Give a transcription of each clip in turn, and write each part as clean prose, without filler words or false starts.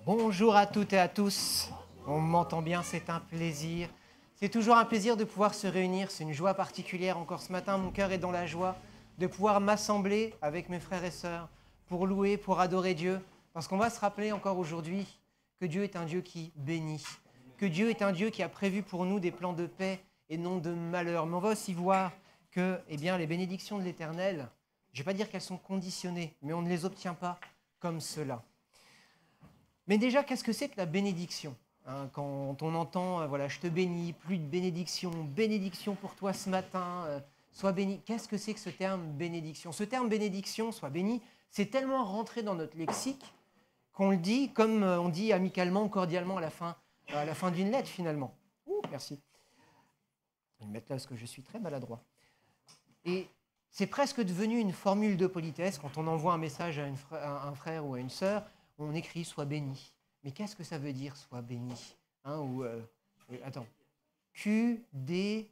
Bonjour à toutes et à tous. On m'entend bien, c'est un plaisir. C'est toujours un plaisir de pouvoir se réunir. C'est une joie particulière. Encore ce matin, mon cœur est dans la joie de pouvoir m'assembler avec mes frères et sœurs pour louer, pour adorer Dieu. Parce qu'on va se rappeler encore aujourd'hui que Dieu est un Dieu qui bénit, que Dieu est un Dieu qui a prévu pour nous des plans de paix et non de malheur. Mais on va aussi voir que les bénédictions de l'Éternel, je ne vais pas dire qu'elles sont conditionnées, mais on ne les obtient pas comme cela. Mais déjà, qu'est-ce que c'est que la bénédiction ? Quand on entend, voilà, je te bénis, plus de bénédiction pour toi ce matin, sois béni. Qu'est-ce que c'est que ce terme bénédiction ? Ce terme bénédiction, sois béni, c'est tellement rentré dans notre lexique qu'on le dit comme on dit amicalement, cordialement à la fin d'une lettre finalement. Ouh, merci. Je vais me mettre là parce que je suis très maladroit. Et c'est presque devenu une formule de politesse. Quand on envoie un message à un frère ou à une sœur, on écrit « sois béni ». Mais qu'est-ce que ça veut dire « sois béni » attends. QDTB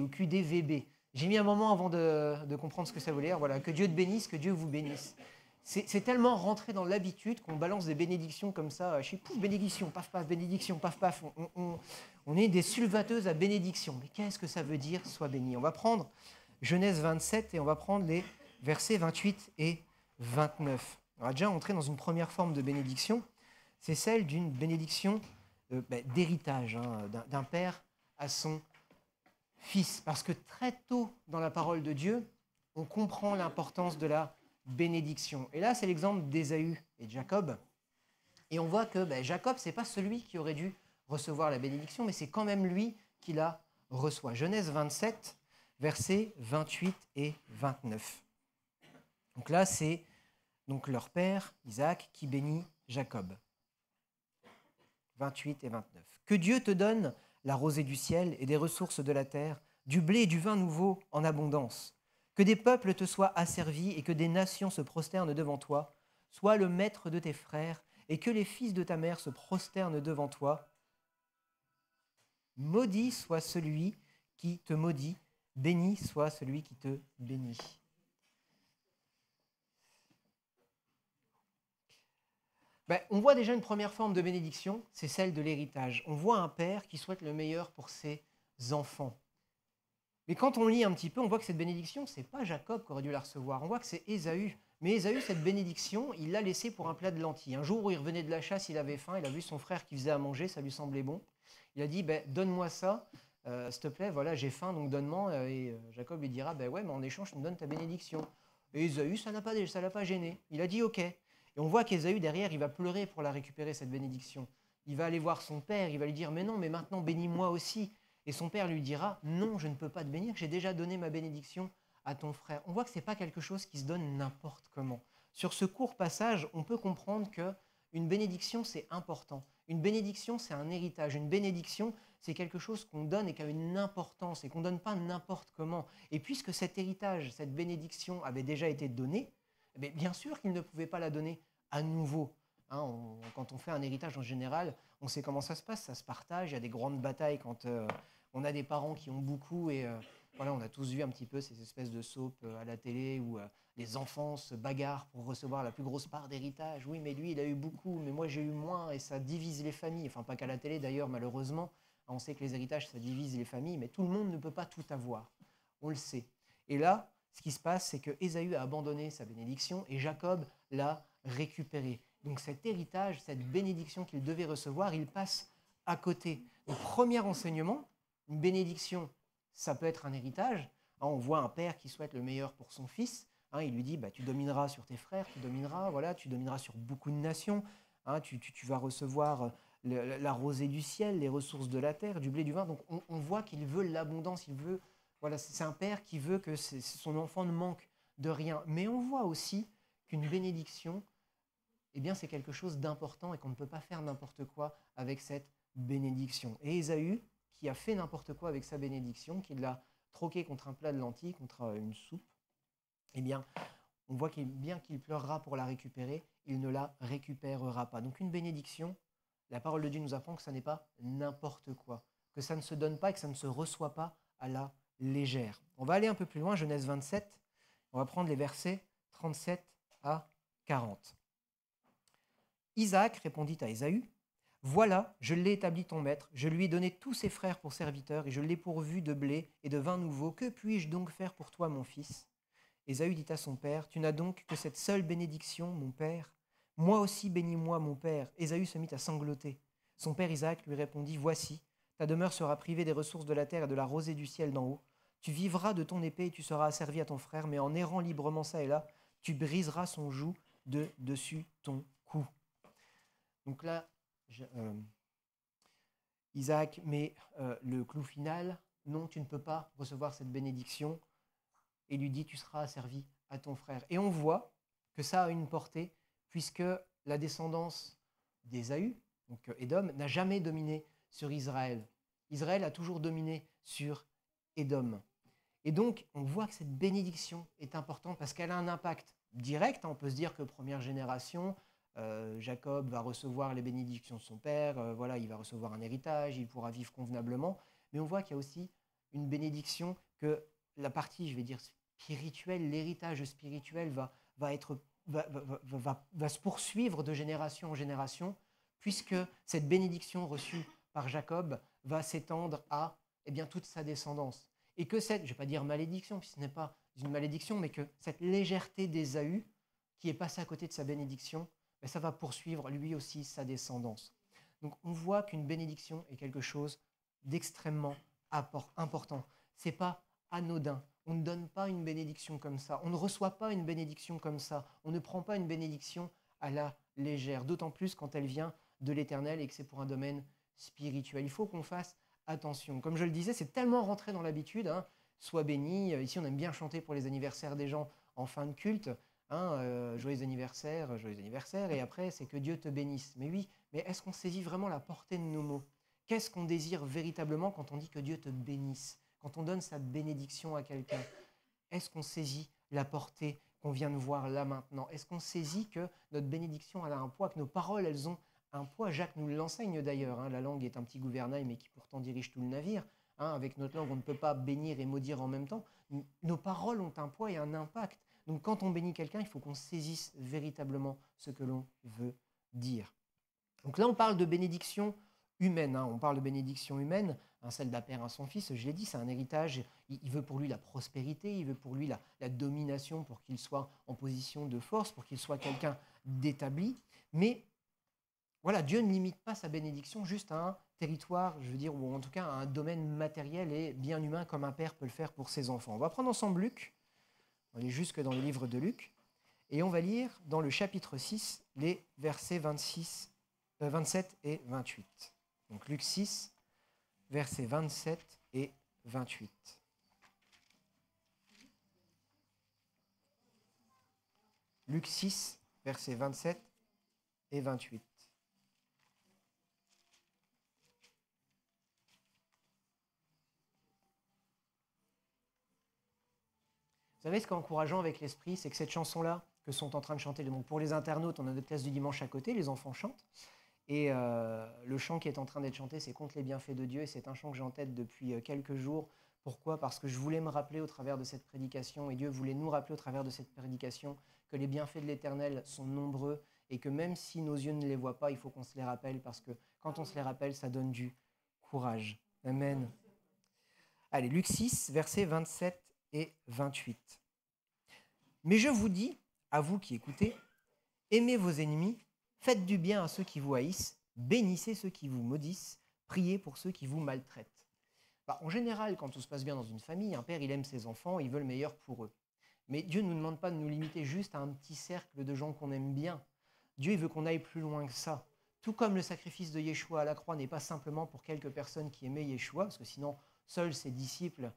ou QDVB. J'ai mis un moment avant de comprendre ce que ça voulait dire. Voilà, que Dieu te bénisse, que Dieu vous bénisse. C'est tellement rentré dans l'habitude qu'on balance des bénédictions comme ça. Je sais, pouf, bénédiction, paf, paf, bénédiction, paf, paf. On est des sulvateuses à bénédiction. Mais qu'est-ce que ça veut dire « sois béni » ? On va prendre Genèse 27 et on va prendre les versets 28 et 29. On va déjà entrer dans une première forme de bénédiction, c'est celle d'une bénédiction d'héritage, d'un père à son fils. Parce que très tôt dans la parole de Dieu, on comprend l'importance de la bénédiction. Et là, c'est l'exemple d'Ésaü et de Jacob. Et on voit que Jacob, ce n'est pas celui qui aurait dû recevoir la bénédiction, mais c'est quand même lui qui la reçoit. Genèse 27, versets 28 et 29. Donc là, c'est leur père, Isaac, qui bénit Jacob. 28 et 29. Que Dieu te donne la rosée du ciel et des ressources de la terre, du blé et du vin nouveau en abondance. Que des peuples te soient asservis et que des nations se prosternent devant toi. Sois le maître de tes frères et que les fils de ta mère se prosternent devant toi. Maudit soit celui qui te maudit, béni soit celui qui te bénit. On voit déjà une première forme de bénédiction, c'est celle de l'héritage. On voit un père qui souhaite le meilleur pour ses enfants. Mais quand on lit un petit peu, on voit que cette bénédiction, ce n'est pas Jacob qui aurait dû la recevoir, on voit que c'est Ésaü. Mais Ésaü, cette bénédiction, il l'a laissée pour un plat de lentilles. Un jour où il revenait de la chasse, il avait faim, il a vu son frère qui faisait à manger, ça lui semblait bon. Il a dit, donne-moi ça, s'il te plaît, voilà, j'ai faim, donc donne-moi. Et Jacob lui dira, ouais, mais en échange, tu me donnes ta bénédiction. Et Ésaü, ça ne l'a pas gêné. Il a dit, ok. Et on voit qu'Ésaü, derrière, il va pleurer pour la récupérer, cette bénédiction. Il va aller voir son père, il va lui dire « Mais non, mais maintenant, bénis-moi aussi ». Et son père lui dira « Non, je ne peux pas te bénir, j'ai déjà donné ma bénédiction à ton frère ». On voit que ce n'est pas quelque chose qui se donne n'importe comment. Sur ce court passage, on peut comprendre qu'une bénédiction, c'est important. Une bénédiction, c'est un héritage. Une bénédiction, c'est quelque chose qu'on donne et qui a une importance et qu'on ne donne pas n'importe comment. Et puisque cet héritage, cette bénédiction avait déjà été donnée, mais bien sûr qu'il ne pouvait pas la donner à nouveau. Quand on fait un héritage en général, on sait comment ça se passe, ça se partage, il y a des grandes batailles quand on a des parents qui ont beaucoup et voilà, on a tous vu un petit peu ces espèces de soaps à la télé où les enfants se bagarrent pour recevoir la plus grosse part d'héritage. Oui, mais lui, il a eu beaucoup, mais moi, j'ai eu moins et ça divise les familles. Enfin, pas qu'à la télé d'ailleurs, malheureusement. On sait que les héritages, ça divise les familles, mais tout le monde ne peut pas tout avoir. On le sait. Et là, ce qui se passe, c'est que Ésaü a abandonné sa bénédiction et Jacob l'a récupérée. Donc cet héritage, cette bénédiction qu'il devait recevoir, il passe à côté. Le premier enseignement, une bénédiction, ça peut être un héritage. On voit un père qui souhaite le meilleur pour son fils. Il lui dit, tu domineras sur tes frères, tu domineras sur beaucoup de nations. Tu vas recevoir la rosée du ciel, les ressources de la terre, du blé, du vin. Donc on voit qu'il veut l'abondance, il veut... Voilà, c'est un père qui veut que son enfant ne manque de rien. Mais on voit aussi qu'une bénédiction, c'est quelque chose d'important et qu'on ne peut pas faire n'importe quoi avec cette bénédiction. Et Ésaü, qui a fait n'importe quoi avec sa bénédiction, qui l'a troqué contre un plat de lentilles, contre une soupe, on voit bien qu'il pleurera pour la récupérer, il ne la récupérera pas. Donc une bénédiction, la parole de Dieu nous apprend que ça n'est pas n'importe quoi, que ça ne se donne pas et que ça ne se reçoit pas à la légère. On va aller un peu plus loin, Genèse 27, on va prendre les versets 37 à 40. Isaac répondit à Ésaü, « Voilà, je l'ai établi ton maître, je lui ai donné tous ses frères pour serviteurs, et je l'ai pourvu de blé et de vin nouveau. Que puis-je donc faire pour toi, mon fils ?» Ésaü dit à son père, « Tu n'as donc que cette seule bénédiction, mon père. Moi aussi bénis-moi, mon père. » Ésaü se mit à sangloter. Son père Isaac lui répondit, « Voici, ta demeure sera privée des ressources de la terre et de la rosée du ciel d'en haut. Tu vivras de ton épée et tu seras asservi à ton frère, mais en errant librement ça et là, tu briseras son joug de dessus ton cou. » Donc là, Isaac met le clou final. Non, tu ne peux pas recevoir cette bénédiction. Et lui dit, tu seras asservi à ton frère. Et on voit que ça a une portée, puisque la descendance d'Ésaü, donc Édom, n'a jamais dominé sur Israël. Israël a toujours dominé sur Édom. Et donc, on voit que cette bénédiction est importante parce qu'elle a un impact direct. On peut se dire que première génération, Jacob va recevoir les bénédictions de son père, voilà, il va recevoir un héritage, il pourra vivre convenablement. Mais on voit qu'il y a aussi une bénédiction que la partie, je vais dire, spirituelle, l'héritage spirituel va se poursuivre de génération en génération, puisque cette bénédiction reçue par Jacob va s'étendre à toute sa descendance. Et que cette, je ne vais pas dire malédiction, puisque ce n'est pas une malédiction, mais que cette légèreté d'Ésaü, qui est passée à côté de sa bénédiction, ça va poursuivre lui aussi sa descendance. Donc on voit qu'une bénédiction est quelque chose d'extrêmement important. Ce n'est pas anodin. On ne donne pas une bénédiction comme ça. On ne reçoit pas une bénédiction comme ça. On ne prend pas une bénédiction à la légère, d'autant plus quand elle vient de l'Éternel et que c'est pour un domaine spirituel. Il faut qu'on fasse attention. Comme je le disais, c'est tellement rentré dans l'habitude. Sois béni. Ici, on aime bien chanter pour les anniversaires des gens en fin de culte. Joyeux anniversaire, et après, c'est que Dieu te bénisse. Mais oui, mais est-ce qu'on saisit vraiment la portée de nos mots? Qu'est-ce qu'on désire véritablement quand on dit que Dieu te bénisse? Quand on donne sa bénédiction à quelqu'un, est-ce qu'on saisit la portée qu'on vient de voir là maintenant? Est-ce qu'on saisit que notre bénédiction elle a un poids, que nos paroles elles ont un poids? Jacques nous l'enseigne d'ailleurs, la langue est un petit gouvernail mais qui pourtant dirige tout le navire. Avec notre langue, on ne peut pas bénir et maudire en même temps. Nos paroles ont un poids et un impact. Donc quand on bénit quelqu'un, il faut qu'on saisisse véritablement ce que l'on veut dire. Donc là, on parle de bénédiction humaine. On parle de bénédiction humaine, celle d'un père à son fils, je l'ai dit, c'est un héritage. Il veut pour lui la prospérité, il veut pour lui la domination pour qu'il soit en position de force, pour qu'il soit quelqu'un d'établi. Mais voilà, Dieu ne limite pas sa bénédiction juste à un territoire, je veux dire, ou en tout cas à un domaine matériel et bien humain comme un père peut le faire pour ses enfants. On va prendre ensemble Luc, on est jusque dans le livre de Luc, et on va lire dans le chapitre 6 les versets 27 et 28. Donc Luc 6, versets 27 et 28. Luc 6, versets 27 et 28. Vous savez, ce qui est encourageant avec l'esprit, c'est que cette chanson-là, que sont en train de chanter, donc pour les internautes, on a notre classe du dimanche à côté, les enfants chantent. Et le chant qui est en train d'être chanté, c'est « Contre les bienfaits de Dieu ». Et c'est un chant que j'ai en tête depuis quelques jours. Pourquoi? Parce que je voulais me rappeler au travers de cette prédication, et Dieu voulait nous rappeler au travers de cette prédication, que les bienfaits de l'Éternel sont nombreux, et que même si nos yeux ne les voient pas, il faut qu'on se les rappelle, parce que quand on se les rappelle, ça donne du courage. Amen. Allez, Luc 6, versets 27 et 28. « Mais je vous dis, à vous qui écoutez, aimez vos ennemis, faites du bien à ceux qui vous haïssent, bénissez ceux qui vous maudissent, priez pour ceux qui vous maltraitent. » En général, quand tout se passe bien dans une famille, un père, il aime ses enfants, il veut le meilleur pour eux. Mais Dieu ne nous demande pas de nous limiter juste à un petit cercle de gens qu'on aime bien. Dieu il veut qu'on aille plus loin que ça. Tout comme le sacrifice de Yeshua à la croix n'est pas simplement pour quelques personnes qui aimaient Yeshua, parce que sinon, seuls ses disciples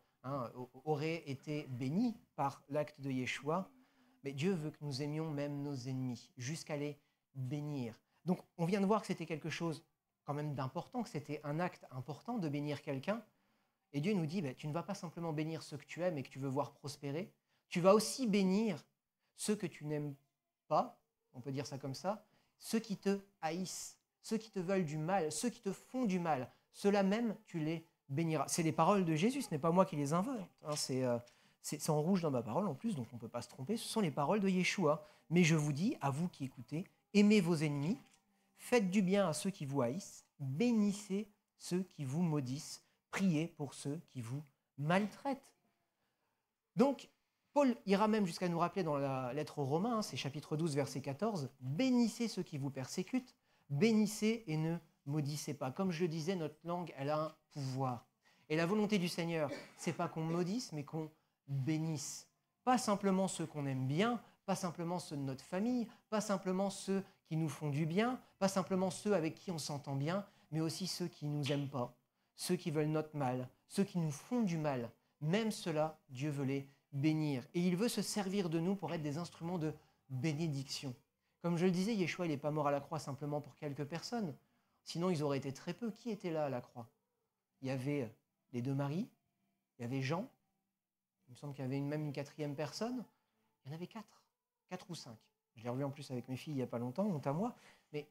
auraient été bénis par l'acte de Yeshua. Mais Dieu veut que nous aimions même nos ennemis, jusqu'à les bénir. Donc, on vient de voir que c'était quelque chose quand même d'important, que c'était un acte important de bénir quelqu'un. Et Dieu nous dit, tu ne vas pas simplement bénir ceux que tu aimes et que tu veux voir prospérer, tu vas aussi bénir ceux que tu n'aimes pas, on peut dire ça comme ça, ceux qui te haïssent, ceux qui te veulent du mal, ceux qui te font du mal, ceux-là même, tu les béniras. C'est les paroles de Jésus, ce n'est pas moi qui les invente. C'est en rouge dans ma parole en plus, donc on ne peut pas se tromper. Ce sont les paroles de Yeshua. Mais je vous dis, à vous qui écoutez, aimez vos ennemis, Faites du bien à ceux qui vous haïssent, bénissez ceux qui vous maudissent, priez pour ceux qui vous maltraitent. Donc, Paul ira même jusqu'à nous rappeler dans la lettre aux Romains, c'est chapitre 12, verset 14, « Bénissez ceux qui vous persécutent, bénissez et ne maudissez pas. » Comme je le disais, notre langue, elle a un pouvoir. Et la volonté du Seigneur, c'est pas qu'on maudisse, mais qu'on bénisse. Pas simplement ceux qu'on aime bien, pas simplement ceux de notre famille, pas simplement ceux qui nous font du bien, pas simplement ceux avec qui on s'entend bien, mais aussi ceux qui ne nous aiment pas, ceux qui veulent notre mal, ceux qui nous font du mal. Même cela, Dieu veut les bénir. Et il veut se servir de nous pour être des instruments de bénédiction. Comme je le disais, Yeshua, il n'est pas mort à la croix simplement pour quelques personnes. Sinon, ils auraient été très peu. Qui était là à la croix? Il y avait les deux Maries, il y avait Jean, il me semble qu'il y avait même une quatrième personne. Il y en avait quatre ou cinq. Je l'ai revu en plus avec mes filles il n'y a pas longtemps, honte à moi. Mais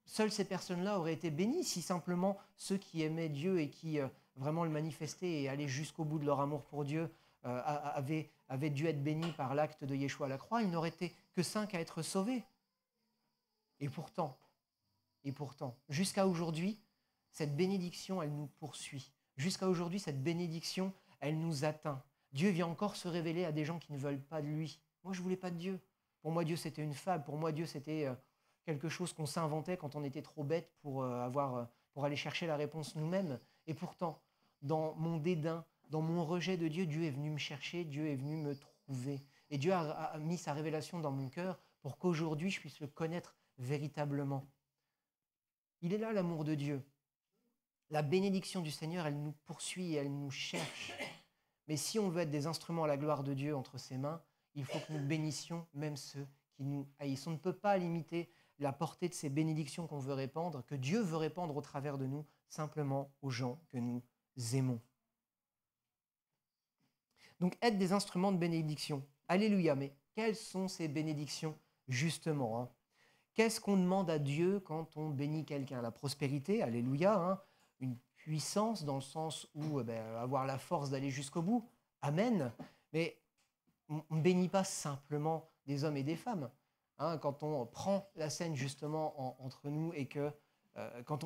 seules ces personnes-là auraient été bénies si simplement ceux qui aimaient Dieu et qui vraiment le manifestaient et allaient jusqu'au bout de leur amour pour Dieu avaient dû être bénis par l'acte de Yeshua à la croix. Il n'aurait été que 5 à être sauvés. Et pourtant, jusqu'à aujourd'hui, cette bénédiction, elle nous poursuit. Jusqu'à aujourd'hui, cette bénédiction, elle nous atteint. Dieu vient encore se révéler à des gens qui ne veulent pas de lui. Moi, je ne voulais pas de Dieu. Pour moi, Dieu, c'était une fable. Pour moi, Dieu, c'était quelque chose qu'on s'inventait quand on était trop bête pour aller chercher la réponse nous-mêmes. Et pourtant, dans mon dédain, dans mon rejet de Dieu, Dieu est venu me chercher, Dieu est venu me trouver. Et Dieu a mis sa révélation dans mon cœur pour qu'aujourd'hui, je puisse le connaître véritablement. Il est là, l'amour de Dieu. La bénédiction du Seigneur, elle nous poursuit et elle nous cherche. Mais si on veut être des instruments à la gloire de Dieu entre ses mains, il faut que nous bénissions même ceux qui nous haïssent. On ne peut pas limiter la portée de ces bénédictions qu'on veut répandre, que Dieu veut répandre au travers de nous, simplement aux gens que nous aimons. Donc, être des instruments de bénédiction. Alléluia, mais quelles sont ces bénédictions, justement, hein? Qu'est-ce qu'on demande à Dieu quand on bénit quelqu'un? La prospérité, alléluia, hein? Une puissance dans le sens où avoir la force d'aller jusqu'au bout, amen. Mais on ne bénit pas simplement des hommes et des femmes. Hein, quand on prend la scène justement entre nous et que,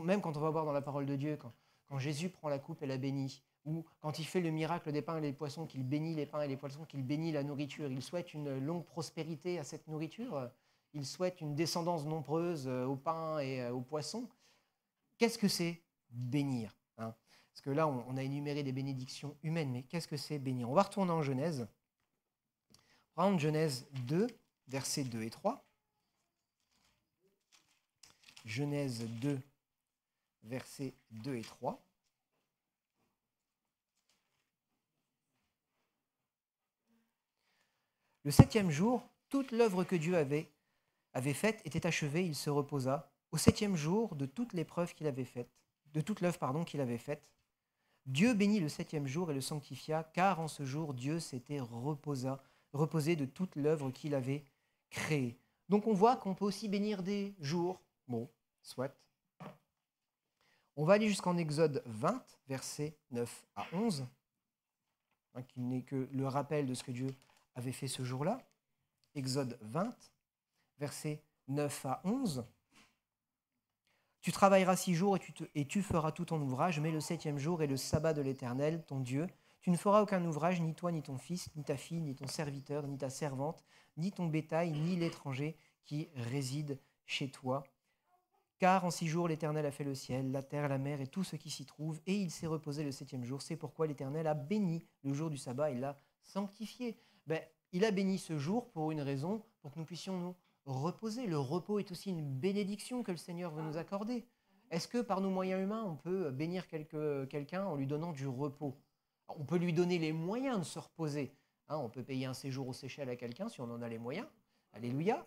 même quand on va voir dans la parole de Dieu, quand Jésus prend la coupe et la bénit, ou quand il fait le miracle des pains et des poissons, qu'il bénit les pains et les poissons, qu'il bénit la nourriture, il souhaite une longue prospérité à cette nourriture, il souhaite une descendance nombreuse au pain et aux poissons. Qu'est-ce que c'est bénir, hein? Parce que là, on a énuméré des bénédictions humaines, mais qu'est-ce que c'est bénir? On va retourner en Genèse. Prendre Genèse 2, versets 2 et 3. Genèse 2, versets 2 et 3. Le 7e jour, toute l'œuvre que Dieu avait faite était achevée, il se reposa. Au 7e jour, de toute l'épreuve qu'il avait faite, de toute l'œuvre qu'il avait faite, Dieu bénit le 7e jour et le sanctifia, car en ce jour, Dieu s'était reposé de toute l'œuvre qu'il avait créée. Donc on voit qu'on peut aussi bénir des jours. Bon, soit. On va aller jusqu'en Exode 20, versets 9 à 11, hein, qui n'est que le rappel de ce que Dieu avait fait ce jour-là. Exode 20, versets 9 à 11. Tu travailleras 6 jours et tu feras tout ton ouvrage, mais le 7e jour est le sabbat de l'Éternel, ton Dieu. Tu ne feras aucun ouvrage, ni toi, ni ton fils, ni ta fille, ni ton serviteur, ni ta servante, ni ton bétail, ni l'étranger qui réside chez toi. Car en 6 jours, l'Éternel a fait le ciel, la terre, la mer et tout ce qui s'y trouve, et il s'est reposé le 7e jour. C'est pourquoi l'Éternel a béni le jour du sabbat et l'a sanctifié. Il a béni ce jour pour une raison, pour que nous puissions nous reposer. Le repos est aussi une bénédiction que le Seigneur veut nous accorder. Est-ce que par nos moyens humains, on peut bénir quelqu'un en lui donnant du repos? On peut lui donner les moyens de se reposer. Hein, on peut payer un séjour aux Seychelles à quelqu'un si on en a les moyens. Alléluia.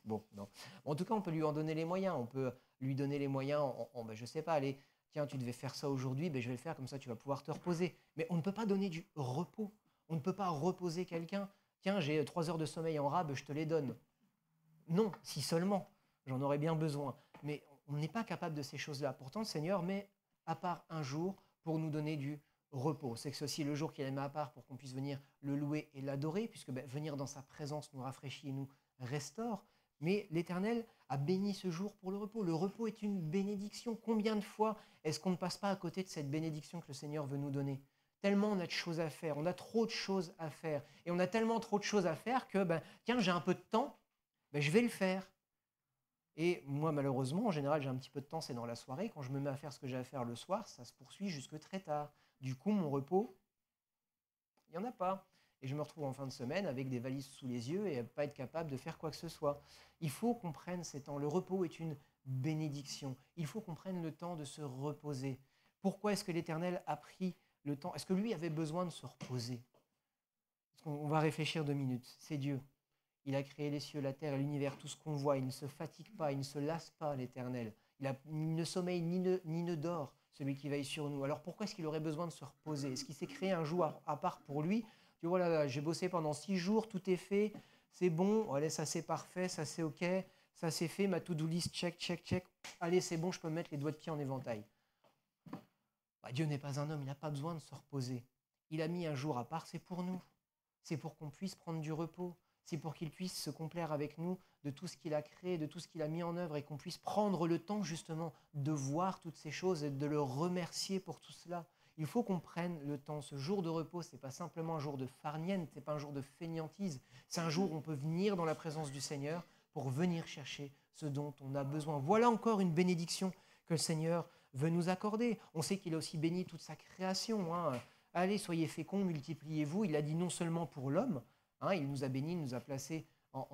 Bon, non. En tout cas, on peut lui en donner les moyens. On peut lui donner les moyens je ne sais pas, allez, tiens, tu devais faire ça aujourd'hui, je vais le faire, comme ça tu vas pouvoir te reposer. Mais on ne peut pas donner du repos. On ne peut pas reposer quelqu'un. Tiens, j'ai 3 heures de sommeil en rab, je te les donne. Non, si seulement. J'en aurais bien besoin. Mais on n'est pas capable de ces choses-là. Pourtant, le Seigneur met à part un jour pour nous donner du repos. C'est que c'est aussi le jour qu'il a mis à part pour qu'on puisse venir le louer et l'adorer, puisque venir dans sa présence nous rafraîchit et nous restaure. Mais l'Éternel a béni ce jour pour le repos. Le repos est une bénédiction. Combien de fois est-ce qu'on ne passe pas à côté de cette bénédiction que le Seigneur veut nous donner? Tellement on a de choses à faire, on a trop de choses à faire. Et on a tellement trop de choses à faire que, tiens, j'ai un peu de temps, je vais le faire. Et moi, malheureusement, en général, j'ai un petit peu de temps, c'est dans la soirée. Quand je me mets à faire ce que j'ai à faire le soir, ça se poursuit jusque très tard. Du coup, mon repos, il n'y en a pas. Et je me retrouve en fin de semaine avec des valises sous les yeux et pas être capable de faire quoi que ce soit. Il faut qu'on prenne ces temps. Le repos est une bénédiction. Il faut qu'on prenne le temps de se reposer. Pourquoi est-ce que l'Éternel a pris le temps? Est-ce que lui avait besoin de se reposer? On va réfléchir 2 minutes. C'est Dieu. Il a créé les cieux, la terre et l'univers, tout ce qu'on voit. Il ne se fatigue pas, il ne se lasse pas, l'Éternel. Il ne sommeille ni ne dort, celui qui veille sur nous. Alors pourquoi est-ce qu'il aurait besoin de se reposer? Est-ce qu'il s'est créé un jour à part pour lui? Tu vois, voilà, j'ai bossé pendant 6 jours, tout est fait, c'est bon, allez, ça c'est parfait, ça c'est ok, ça c'est fait, ma to-do list, check, check, check. Allez, c'est bon, je peux me mettre les doigts de pied en éventail. Dieu n'est pas un homme, il n'a pas besoin de se reposer. Il a mis un jour à part, c'est pour nous. C'est pour qu'on puisse prendre du repos. C'est pour qu'il puisse se complaire avec nous de tout ce qu'il a créé, de tout ce qu'il a mis en œuvre et qu'on puisse prendre le temps justement de voir toutes ces choses et de le remercier pour tout cela. Il faut qu'on prenne le temps. Ce jour de repos, ce n'est pas simplement un jour de farniente, ce n'est pas un jour de fainéantise. C'est un jour où on peut venir dans la présence du Seigneur pour venir chercher ce dont on a besoin. Voilà encore une bénédiction que le Seigneur veut nous accorder. On sait qu'il a aussi béni toute sa création. Allez, soyez féconds, multipliez-vous. Il a dit non seulement pour l'homme, il nous a bénis, il nous a placés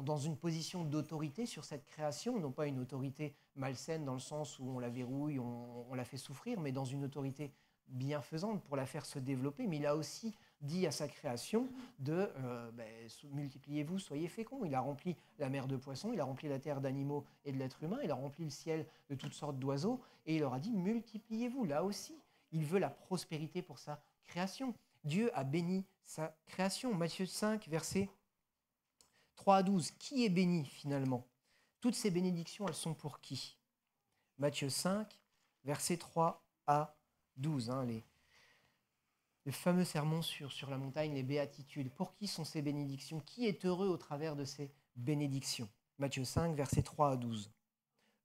dans une position d'autorité sur cette création, non pas une autorité malsaine dans le sens où on la verrouille, on la fait souffrir, mais dans une autorité bienfaisante pour la faire se développer. Mais il a aussi dit à sa création de multipliez-vous, soyez féconds. Il a rempli la mer de poissons, il a rempli la terre d'animaux et de l'être humain, il a rempli le ciel de toutes sortes d'oiseaux, et il leur a dit multipliez-vous. Là aussi, il veut la prospérité pour sa création. Dieu a béni sa création. Matthieu 5, versets 3 à 12. Qui est béni finalement? Toutes ces bénédictions, elles sont pour qui? Matthieu 5, versets 3 à 12. Le fameux sermon sur la montagne, les béatitudes. Pour qui sont ces bénédictions? Qui est heureux au travers de ces bénédictions? Matthieu 5, versets 3 à 12.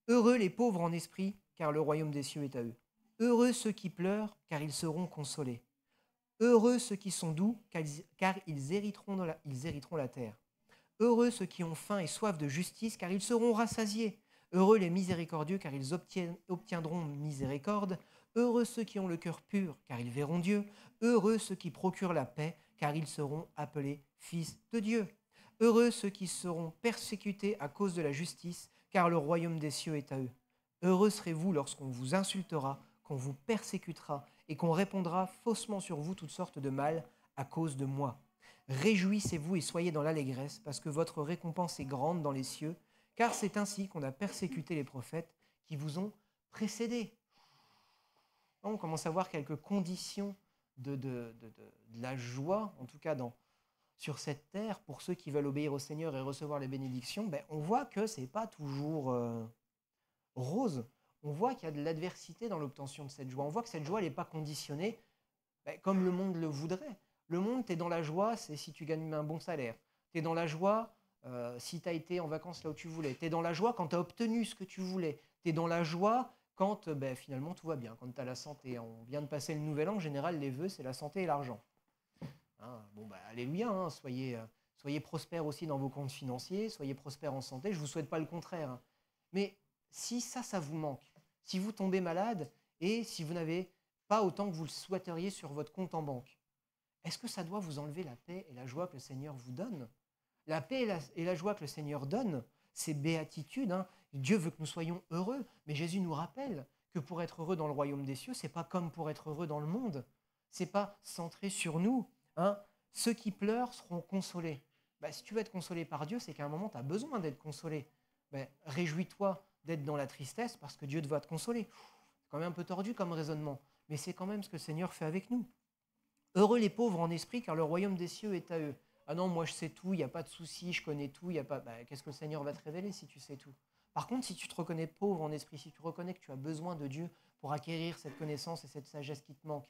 Heureux les pauvres en esprit, car le royaume des cieux est à eux. Heureux ceux qui pleurent, car ils seront consolés. Heureux ceux qui sont doux, car ils hériteront la terre. Heureux ceux qui ont faim et soif de justice, car ils seront rassasiés. Heureux les miséricordieux, car ils obtiendront miséricorde. Heureux ceux qui ont le cœur pur, car ils verront Dieu. Heureux ceux qui procurent la paix, car ils seront appelés fils de Dieu. Heureux ceux qui seront persécutés à cause de la justice, car le royaume des cieux est à eux. Heureux serez-vous lorsqu'on vous insultera, qu'on vous persécutera et qu'on répondra faussement sur vous toutes sortes de mal à cause de moi. Réjouissez-vous et soyez dans l'allégresse, parce que votre récompense est grande dans les cieux, car c'est ainsi qu'on a persécuté les prophètes qui vous ont précédés. On commence à voir quelques conditions de la joie, en tout cas sur cette terre, pour ceux qui veulent obéir au Seigneur et recevoir les bénédictions. On voit que ce n'est pas toujours rose. On voit qu'il y a de l'adversité dans l'obtention de cette joie. On voit que cette joie n'est pas conditionnée comme le monde le voudrait. Le monde, tu es dans la joie, c'est si tu gagnes un bon salaire. Tu es dans la joie si tu as été en vacances là où tu voulais. Tu es dans la joie quand tu as obtenu ce que tu voulais. Tu es dans la joie quand finalement tout va bien, quand tu as la santé. On vient de passer le nouvel an, en général, les vœux, c'est la santé et l'argent. Alléluia, soyez prospères aussi dans vos comptes financiers, soyez prospères en santé. Je ne vous souhaite pas le contraire. Mais si ça vous manque, si vous tombez malade et si vous n'avez pas autant que vous le souhaiteriez sur votre compte en banque, est-ce que ça doit vous enlever la paix et la joie que le Seigneur vous donne? La paix et la joie que le Seigneur donne, c'est béatitude. Dieu veut que nous soyons heureux, mais Jésus nous rappelle que pour être heureux dans le royaume des cieux, ce n'est pas comme pour être heureux dans le monde. Ce n'est pas centré sur nous. Ceux qui pleurent seront consolés. Si tu veux être consolé par Dieu, c'est qu'à un moment, tu as besoin d'être consolé. Réjouis-toi d'être dans la tristesse parce que Dieu va te consoler. C'est quand même un peu tordu comme raisonnement, mais c'est quand même ce que le Seigneur fait avec nous. Heureux les pauvres en esprit, car le royaume des cieux est à eux. Ah non, moi je sais tout, il n'y a pas de souci, je connais tout, il y a pas. Qu'est-ce que le Seigneur va te révéler si tu sais tout? Par contre, si tu te reconnais pauvre en esprit, si tu reconnais que tu as besoin de Dieu pour acquérir cette connaissance et cette sagesse qui te manque,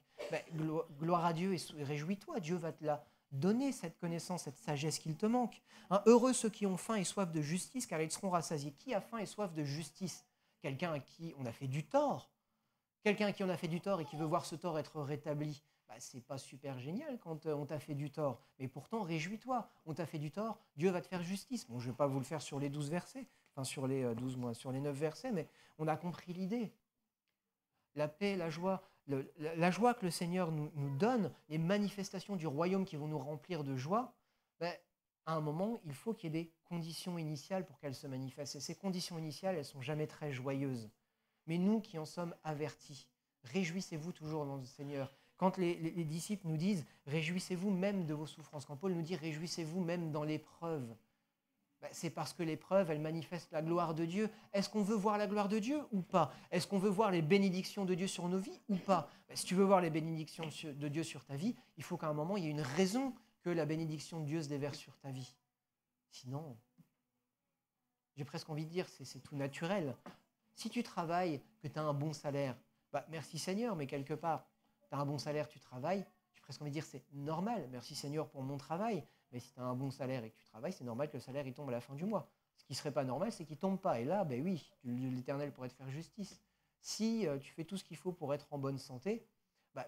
gloire à Dieu et réjouis-toi, Dieu va te la donner cette connaissance, cette sagesse qu'il te manque. Hein, heureux ceux qui ont faim et soif de justice, car ils seront rassasiés. Qui a faim et soif de justice? Quelqu'un à qui on a fait du tort. Quelqu'un à qui on a fait du tort et qui veut voir ce tort être rétabli. Bah, c'est pas super génial quand on t'a fait du tort. Mais pourtant, réjouis-toi. On t'a fait du tort, Dieu va te faire justice. Bon, je ne vais pas vous le faire sur les 12 versets, enfin sur les 12 mois, sur les 9 versets, mais on a compris l'idée. La paix, la joie, la joie que le Seigneur nous donne, les manifestations du royaume qui vont nous remplir de joie, ben, à un moment, il faut qu'il y ait des conditions initiales pour qu'elles se manifestent. Et ces conditions initiales, elles ne sont jamais très joyeuses. Mais nous qui en sommes avertis, réjouissez-vous toujours dans le Seigneur. Quand les disciples nous disent « réjouissez-vous même de vos souffrances », quand Paul nous dit « réjouissez-vous même dans l'épreuve », c'est parce que l'épreuve, elle manifeste la gloire de Dieu. Est-ce qu'on veut voir la gloire de Dieu ou pas? Est-ce qu'on veut voir les bénédictions de Dieu sur nos vies ou pas? Si tu veux voir les bénédictions de Dieu sur ta vie, il faut qu'à un moment, il y ait une raison que la bénédiction de Dieu se déverse sur ta vie. Sinon, j'ai presque envie de dire, c'est tout naturel. Si tu travailles, que tu as un bon salaire, merci Seigneur, mais quelque part, tu as un bon salaire, tu travailles, j'ai presque envie de dire c'est normal. Merci Seigneur pour mon travail. Mais si tu as un bon salaire et que tu travailles, c'est normal que le salaire il tombe à la fin du mois. Ce qui ne serait pas normal, c'est qu'il ne tombe pas. Et là, ben oui, l'Éternel pourrait te faire justice. Si tu fais tout ce qu'il faut pour être en bonne santé,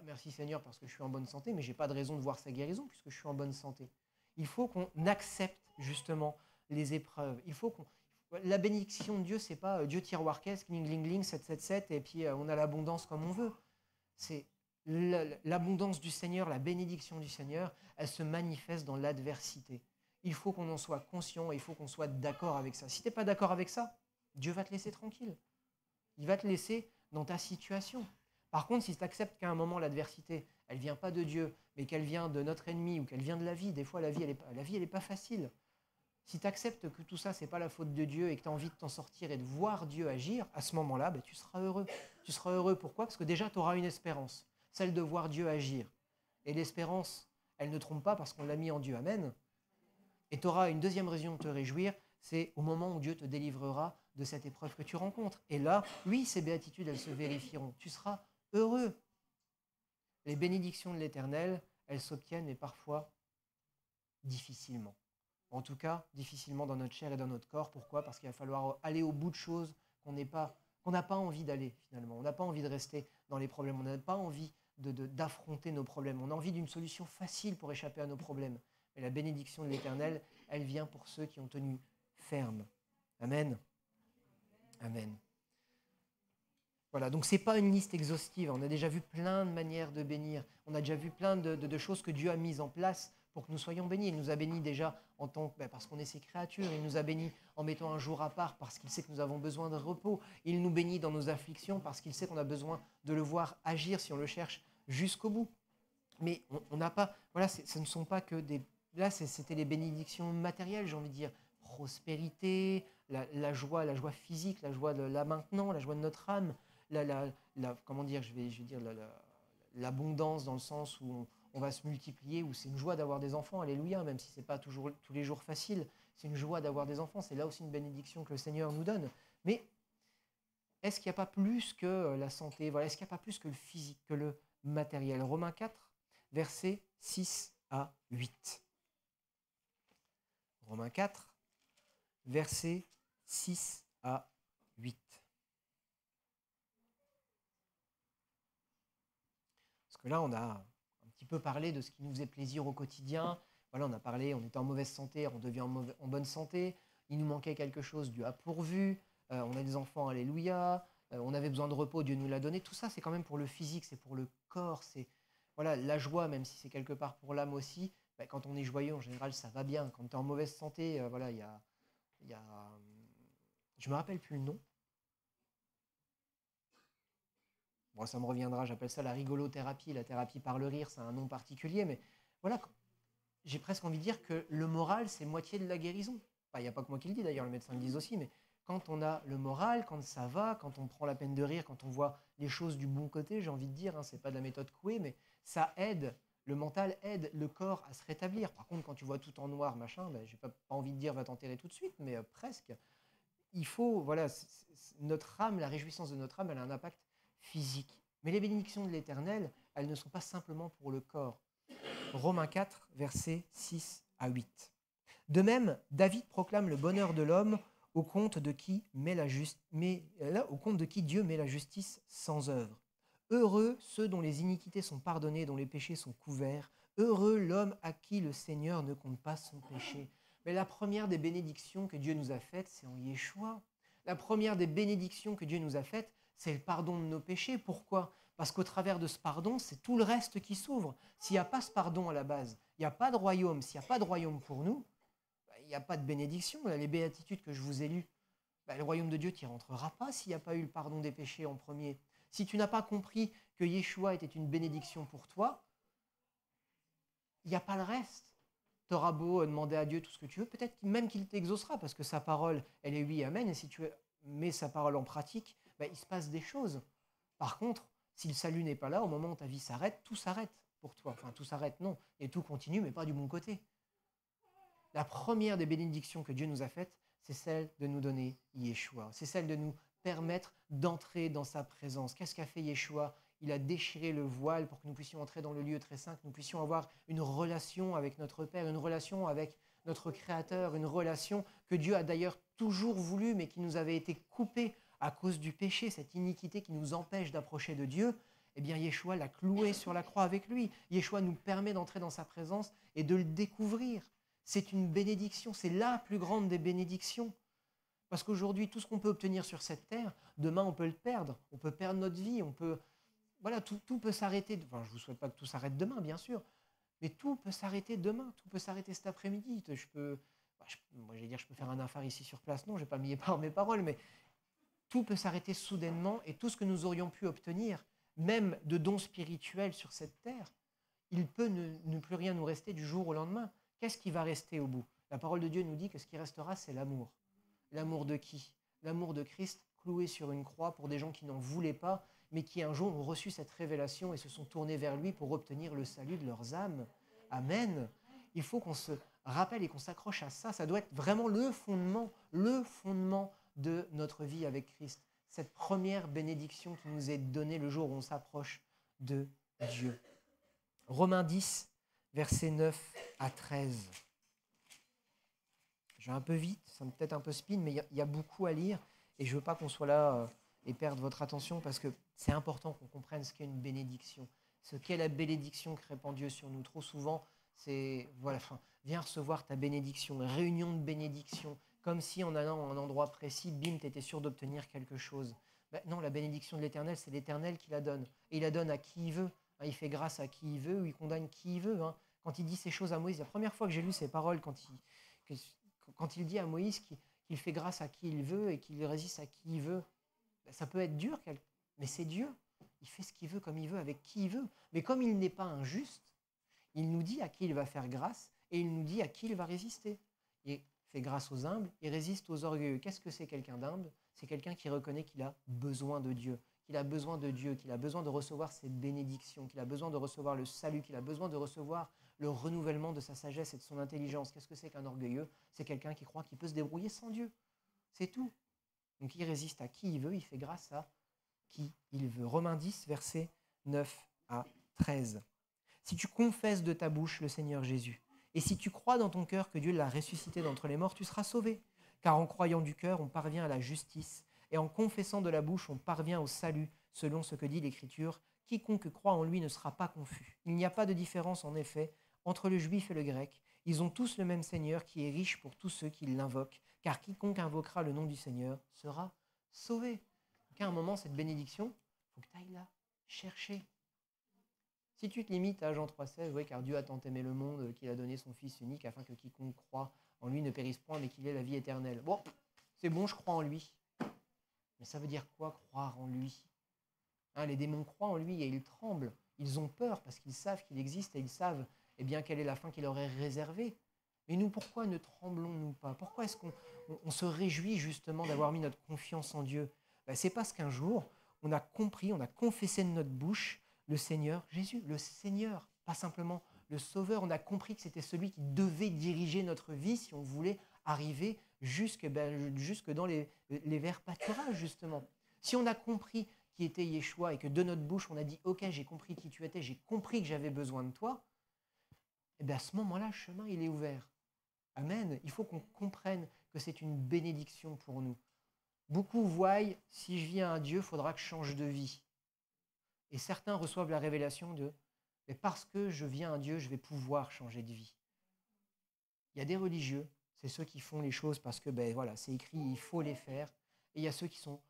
merci Seigneur parce que je suis en bonne santé, mais je n'ai pas de raison de voir sa guérison puisque je suis en bonne santé. Il faut qu'on accepte justement les épreuves. Il faut qu'on... La bénédiction de Dieu, ce n'est pas Dieu tiroir caisse, cling, ling, ling, 777, et puis on a l'abondance comme on veut. C'est l'abondance du Seigneur, la bénédiction du Seigneur, elle se manifeste dans l'adversité. Il faut qu'on en soit conscient et il faut qu'on soit d'accord avec ça. Si tu n'es pas d'accord avec ça, Dieu va te laisser tranquille. Il va te laisser dans ta situation. Par contre, si tu acceptes qu'à un moment, l'adversité, elle ne vient pas de Dieu, mais qu'elle vient de notre ennemi ou qu'elle vient de la vie, des fois, la vie, elle n'est pas facile. Si tu acceptes que tout ça, ce n'est pas la faute de Dieu et que tu as envie de t'en sortir et de voir Dieu agir, à ce moment-là, tu seras heureux. Tu seras heureux, pourquoi? Parce que déjà, tu auras une espérance, celle de voir Dieu agir. Et l'espérance, elle ne trompe pas parce qu'on l'a mis en Dieu. Amen. Et tu auras une deuxième raison de te réjouir, c'est au moment où Dieu te délivrera de cette épreuve que tu rencontres. Et là, oui, ces béatitudes, elles se vérifieront. Tu seras heureux. Les bénédictions de l'Éternel, elles s'obtiennent, mais parfois difficilement. En tout cas, difficilement dans notre chair et dans notre corps. Pourquoi? Parce qu'il va falloir aller au bout de choses qu'on n'a pas envie d'aller, finalement. On n'a pas envie de rester dans les problèmes. On n'a pas envie d'affronter nos problèmes. On a envie d'une solution facile pour échapper à nos problèmes. Mais la bénédiction de l'Éternel, elle vient pour ceux qui ont tenu ferme. Amen. Amen. Voilà, donc ce n'est pas une liste exhaustive. On a déjà vu plein de manières de bénir. On a déjà vu plein de choses que Dieu a mises en place pour que nous soyons bénis. Il nous a bénis déjà parce qu'on est ses créatures. Il nous a bénis en mettant un jour à part parce qu'il sait que nous avons besoin de repos. Il nous bénit dans nos afflictions parce qu'il sait qu'on a besoin de le voir agir si on le cherche jusqu'au bout. Mais on n'a pas... Voilà, ce ne sont pas que des... Là, c'était les bénédictions matérielles, j'ai envie de dire. Prospérité, la joie physique, la joie de là maintenant, la joie de notre âme. Comment dire, je vais dire l'abondance dans le sens où on va se multiplier, où c'est une joie d'avoir des enfants, alléluia, même si ce n'est pas toujours tous les jours facile, c'est une joie d'avoir des enfants, c'est là aussi une bénédiction que le Seigneur nous donne. Mais est-ce qu'il n'y a pas plus que la santé, voilà, est-ce qu'il n'y a pas plus que le physique, que le matériel? Romains 4, versets 6 à 8. Romains 4, versets 6 à 8. Parce que là, on a un petit peu parlé de ce qui nous faisait plaisir au quotidien. Voilà, on a parlé, on était en mauvaise santé, on devient en bonne santé. Il nous manquait quelque chose, Dieu a pourvu. On a des enfants, alléluia. On avait besoin de repos, Dieu nous l'a donné. Tout ça, c'est quand même pour le physique, c'est pour le corps. C'est voilà, la joie, même si c'est quelque part pour l'âme aussi. Quand on est joyeux, en général, ça va bien. Quand tu es en mauvaise santé, voilà, il y a je ne me rappelle plus le nom. Bon, ça me reviendra, j'appelle ça la rigolothérapie, la thérapie par le rire, c'est un nom particulier, mais voilà, j'ai presque envie de dire que le moral, c'est moitié de la guérison. Enfin, il n'y a pas que moi qui le dis d'ailleurs, le médecin le dit aussi, mais quand on a le moral, quand ça va, quand on prend la peine de rire, quand on voit les choses du bon côté, j'ai envie de dire, c'est pas de la méthode Coué, mais ça aide, le mental aide le corps à se rétablir. Par contre, quand tu vois tout en noir, machin, j'ai pas envie de dire va t'enterrer tout de suite, mais presque. Il faut, voilà, notre âme, la réjouissance de notre âme, elle a un impact physique. Mais les bénédictions de l'Éternel, elles ne sont pas simplement pour le corps. Romains 4, versets 6 à 8. De même, David proclame le bonheur de l'homme au compte de qui Dieu met la justice sans œuvre. Heureux ceux dont les iniquités sont pardonnées, dont les péchés sont couverts. Heureux l'homme à qui le Seigneur ne compte pas son péché. Mais la première des bénédictions que Dieu nous a faites, c'est en Yeshua. La première des bénédictions que Dieu nous a faites, c'est le pardon de nos péchés. Pourquoi ? Parce qu'au travers de ce pardon, c'est tout le reste qui s'ouvre. S'il n'y a pas ce pardon à la base, il n'y a pas de royaume. S'il n'y a pas de royaume pour nous, il n'y a pas de bénédiction. Les béatitudes que je vous ai lues, le royaume de Dieu, tu n'y rentreras pas s'il n'y a pas eu le pardon des péchés en premier. Si tu n'as pas compris que Yeshua était une bénédiction pour toi, il n'y a pas le reste. Tu auras beau demander à Dieu tout ce que tu veux, peut-être même qu'il t'exaucera, parce que sa parole, elle est oui, amen, et si tu mets sa parole en pratique, il se passe des choses. Par contre, si le salut n'est pas là, au moment où ta vie s'arrête, tout s'arrête pour toi. Enfin, tout s'arrête, non, et tout continue, mais pas du bon côté. La première des bénédictions que Dieu nous a faites, c'est celle de nous donner Yeshua. C'est celle de nous permettre d'entrer dans sa présence. Qu'est-ce qu'a fait Yeshua ? Il a déchiré le voile pour que nous puissions entrer dans le lieu très saint, que nous puissions avoir une relation avec notre Père, une relation avec notre Créateur, une relation que Dieu a d'ailleurs toujours voulu, mais qui nous avait été coupée à cause du péché, cette iniquité qui nous empêche d'approcher de Dieu. Eh bien, Yeshua l'a cloué sur la croix avec lui. Yeshua nous permet d'entrer dans sa présence et de le découvrir. C'est une bénédiction, c'est la plus grande des bénédictions. Parce qu'aujourd'hui, tout ce qu'on peut obtenir sur cette terre, demain, on peut le perdre. On peut perdre notre vie, on peut... Voilà, tout peut s'arrêter. Enfin, je ne vous souhaite pas que tout s'arrête demain, bien sûr. Mais tout peut s'arrêter demain, tout peut s'arrêter cet après-midi. Je peux faire un infar ici sur place. Non, je ne vais pas m'y par mes paroles, mais tout peut s'arrêter soudainement et tout ce que nous aurions pu obtenir, même de dons spirituels sur cette terre, il peut ne plus rien nous rester du jour au lendemain. Qu'est-ce qui va rester au bout ? La parole de Dieu nous dit que ce qui restera, c'est l'amour. L'amour de qui ? L'amour de Christ cloué sur une croix pour des gens qui n'en voulaient pas, mais qui un jour ont reçu cette révélation et se sont tournés vers lui pour obtenir le salut de leurs âmes. Amen. Il faut qu'on se rappelle et qu'on s'accroche à ça. Ça doit être vraiment le fondement de notre vie avec Christ. Cette première bénédiction qui nous est donnée le jour où on s'approche de Dieu. Romains 10, versets 9 à 13. Je vais un peu vite, ça me peut-être un peu spin, mais il y a beaucoup à lire et je ne veux pas qu'on soit là et perdre votre attention parce que c'est important qu'on comprenne ce qu'est une bénédiction, ce qu'est la bénédiction que répand Dieu sur nous. Trop souvent, c'est viens recevoir ta bénédiction, réunion de bénédiction, comme si en allant à un endroit précis, bim, tu étais sûr d'obtenir quelque chose. Non, la bénédiction de l'Éternel, c'est l'Éternel qui la donne. Et il la donne à qui il veut. Il fait grâce à qui il veut ou il condamne qui il veut. Quand il dit ces choses à Moïse, la première fois que j'ai lu ces paroles, quand il dit à Moïse qu'il fait grâce à qui il veut et qu'il résiste à qui il veut, ça peut être dur, mais c'est Dieu. Il fait ce qu'il veut comme il veut, avec qui il veut. Mais comme il n'est pas injuste, il nous dit à qui il va faire grâce et il nous dit à qui il va résister. Il fait grâce aux humbles, il résiste aux orgueilleux. Qu'est-ce que c'est quelqu'un d'humble ? C'est quelqu'un qui reconnaît qu'il a besoin de Dieu, qu'il a besoin de Dieu, qu'il a besoin de recevoir ses bénédictions, qu'il a besoin de recevoir le salut, qu'il a besoin de recevoir le renouvellement de sa sagesse et de son intelligence. Qu'est-ce que c'est qu'un orgueilleux ? C'est quelqu'un qui croit qu'il peut se débrouiller sans Dieu. C'est tout. Donc il résiste à qui il veut, il fait grâce à qui il veut. Romains 10, versets 9 à 13. Si tu confesses de ta bouche le Seigneur Jésus, et si tu crois dans ton cœur que Dieu l'a ressuscité d'entre les morts, tu seras sauvé. Car en croyant du cœur, on parvient à la justice, et en confessant de la bouche, on parvient au salut, selon ce que dit l'Écriture. Quiconque croit en lui ne sera pas confus. Il n'y a pas de différence, en effet, entre le juif et le grec. Ils ont tous le même Seigneur qui est riche pour tous ceux qui l'invoquent, car quiconque invoquera le nom du Seigneur sera sauvé. Donc à un moment, cette bénédiction, il faut que tu ailles la chercher. Si tu te limites à Jean 3,16, oui, car Dieu a tant aimé le monde qu'il a donné son Fils unique afin que quiconque croit en lui ne périsse point, mais qu'il ait la vie éternelle. Bon, c'est bon, je crois en lui. Mais ça veut dire quoi, croire en lui ? Les démons croient en lui et ils tremblent. Ils ont peur parce qu'ils savent qu'il existe et ils savent quelle est la fin qu'il leur est réservée. Mais nous, pourquoi ne tremblons-nous pas ? Pourquoi est-ce qu'on se réjouit justement d'avoir mis notre confiance en Dieu ? C'est parce qu'un jour, on a compris, on a confessé de notre bouche le Seigneur Jésus, le Seigneur, pas simplement le Sauveur. On a compris que c'était celui qui devait diriger notre vie si on voulait arriver jusque dans les verts pâturages, justement. Si on a compris qui était Yeshua et que de notre bouche, on a dit « Ok, j'ai compris qui tu étais, j'ai compris que j'avais besoin de toi », et bien à ce moment-là, le chemin, il est ouvert. Amen. Il faut qu'on comprenne que c'est une bénédiction pour nous. Beaucoup voient, si je viens à Dieu, il faudra que je change de vie. Et certains reçoivent la révélation de, mais parce que je viens à Dieu, je vais pouvoir changer de vie. Il y a des religieux, c'est ceux qui font les choses parce que voilà, c'est écrit, il faut les faire. Et il y a ceux qui sont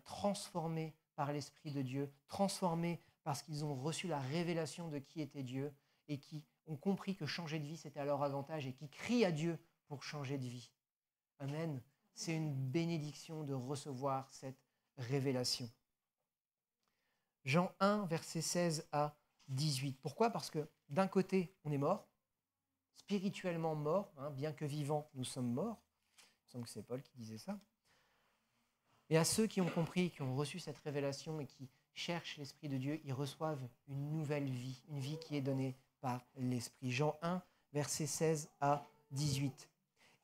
transformés par l'Esprit de Dieu, transformés parce qu'ils ont reçu la révélation de qui était Dieu et qui ont compris que changer de vie, c'était à leur avantage et qui crient à Dieu pour changer de vie. Amen. C'est une bénédiction de recevoir cette révélation. Jean 1, versets 16 à 18. Pourquoi ? Parce que d'un côté, on est mort, spirituellement mort, bien que vivants, nous sommes morts. Il me semble que c'est Paul qui disait ça. Et à ceux qui ont compris, qui ont reçu cette révélation et qui cherchent l'Esprit de Dieu, ils reçoivent une nouvelle vie, une vie qui est donnée par l'Esprit. Jean 1, versets 16 à 18.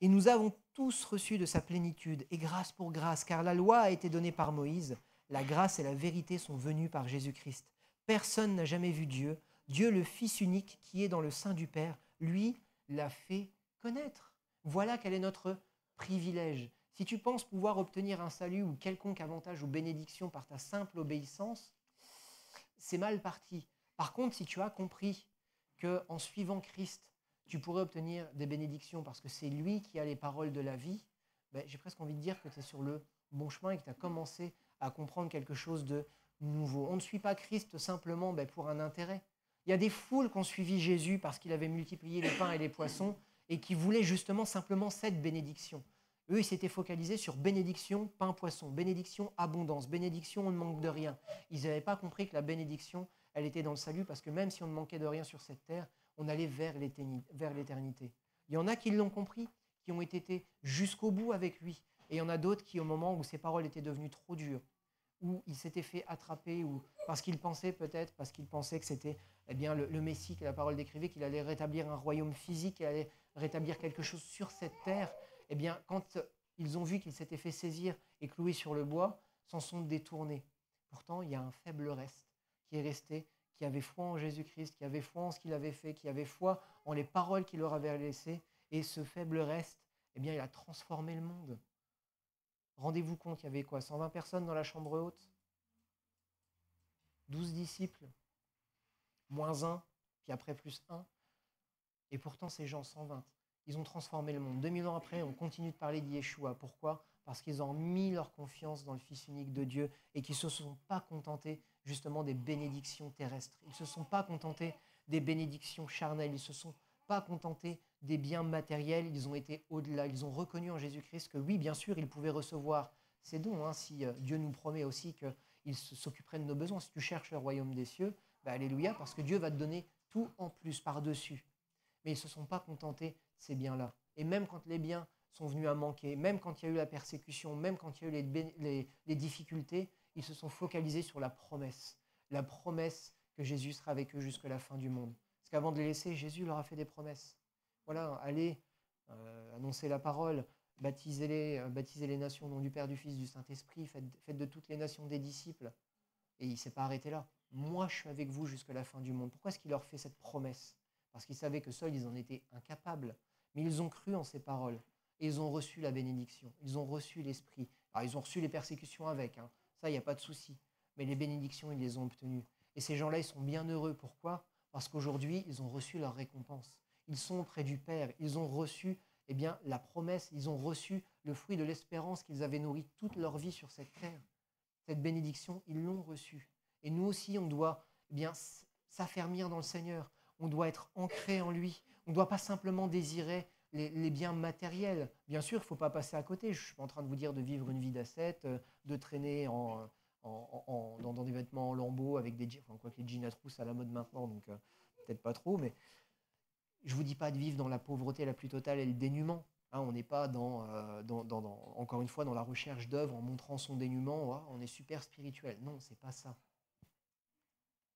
Et nous avons tous reçu de sa plénitude, et grâce pour grâce, car la loi a été donnée par Moïse, la grâce et la vérité sont venues par Jésus-Christ. Personne n'a jamais vu Dieu. Dieu, le Fils unique qui est dans le sein du Père, lui l'a fait connaître. Voilà quel est notre privilège. Si tu penses pouvoir obtenir un salut ou quelconque avantage ou bénédiction par ta simple obéissance, c'est mal parti. Par contre, si tu as compris qu'en suivant Christ, tu pourrais obtenir des bénédictions parce que c'est lui qui a les paroles de la vie, j'ai presque envie de dire que tu es sur le bon chemin et que tu as commencé à comprendre quelque chose de nouveau. On ne suit pas Christ simplement pour un intérêt. Il y a des foules qui ont suivi Jésus parce qu'il avait multiplié les pains et les poissons et qui voulaient justement simplement cette bénédiction. Eux, ils s'étaient focalisés sur bénédiction, pain, poisson, bénédiction, abondance, bénédiction, on ne manque de rien. Ils n'avaient pas compris que la bénédiction, elle était dans le salut parce que même si on ne manquait de rien sur cette terre, on allait vers l'éternité. Il y en a qui l'ont compris, qui ont été jusqu'au bout avec lui. Et il y en a d'autres qui, au moment où ses paroles étaient devenues trop dures, où il s'était fait attraper, ou parce qu'il pensait que c'était le Messie, que la parole décrivait, qu'il allait rétablir un royaume physique, qu'il allait rétablir quelque chose sur cette terre. Quand ils ont vu qu'il s'était fait saisir et clouer sur le bois, s'en sont détournés. Pourtant, il y a un faible reste qui est resté, qui avait foi en Jésus-Christ, qui avait foi en ce qu'il avait fait, qui avait foi en les paroles qu'il leur avait laissées. Et ce faible reste, il a transformé le monde. Rendez-vous compte, il y avait quoi ? 120 personnes dans la chambre haute, 12 disciples, moins 1, puis après plus 1. Et pourtant, ces gens, 120, ils ont transformé le monde. 2000 ans après, on continue de parler d'Yeshua. Pourquoi ? Parce qu'ils ont mis leur confiance dans le Fils unique de Dieu et qu'ils ne se sont pas contentés justement des bénédictions terrestres. Ils ne se sont pas contentés des bénédictions charnelles. Ils ne se sont pas contentés des biens matériels. Ils ont été au-delà. Ils ont reconnu en Jésus-Christ que oui, bien sûr, ils pouvaient recevoir ces dons. Si Dieu nous promet aussi qu'il s'occuperait de nos besoins. Si tu cherches le royaume des cieux, alléluia, parce que Dieu va te donner tout en plus, par-dessus. Mais ils ne se sont pas contentés de ces biens-là. Et même quand les biens sont venus à manquer, même quand il y a eu la persécution, même quand il y a eu les difficultés, ils se sont focalisés sur la promesse que Jésus sera avec eux jusqu'à la fin du monde. Parce qu'avant de les laisser, Jésus leur a fait des promesses. Voilà, allez, annoncez la parole, baptisez les nations au nom du Père, du Fils, du Saint-Esprit, faites de toutes les nations des disciples. Et il ne s'est pas arrêté là. Moi, je suis avec vous jusqu'à la fin du monde. Pourquoi est-ce qu'il leur fait cette promesse ? Parce qu'ils savaient que seuls, ils en étaient incapables. Mais ils ont cru en ces paroles. Et ils ont reçu la bénédiction. Ils ont reçu l'Esprit. Alors, ils ont reçu les persécutions avec. Ça, il n'y a pas de souci. Mais les bénédictions, ils les ont obtenues. Et ces gens-là, ils sont bien heureux. Pourquoi ? Parce qu'aujourd'hui, ils ont reçu leur récompense. Ils sont auprès du Père. Ils ont reçu la promesse. Ils ont reçu le fruit de l'espérance qu'ils avaient nourri toute leur vie sur cette terre. Cette bénédiction, ils l'ont reçue. Et nous aussi, on doit s'affermir dans le Seigneur. On doit être ancré en lui. On ne doit pas simplement désirer les biens matériels. Bien sûr, il ne faut pas passer à côté. Je ne suis pas en train de vous dire de vivre une vie d'ascète, de traîner dans des vêtements en lambeaux avec des jeans. Enfin, quoi que les jeans à trous, c'est à la mode maintenant, donc peut-être pas trop. Mais je ne vous dis pas de vivre dans la pauvreté la plus totale et le dénuement. On n'est pas encore une fois dans la recherche d'œuvres en montrant son dénuement. On est super spirituel. Non, c'est pas ça.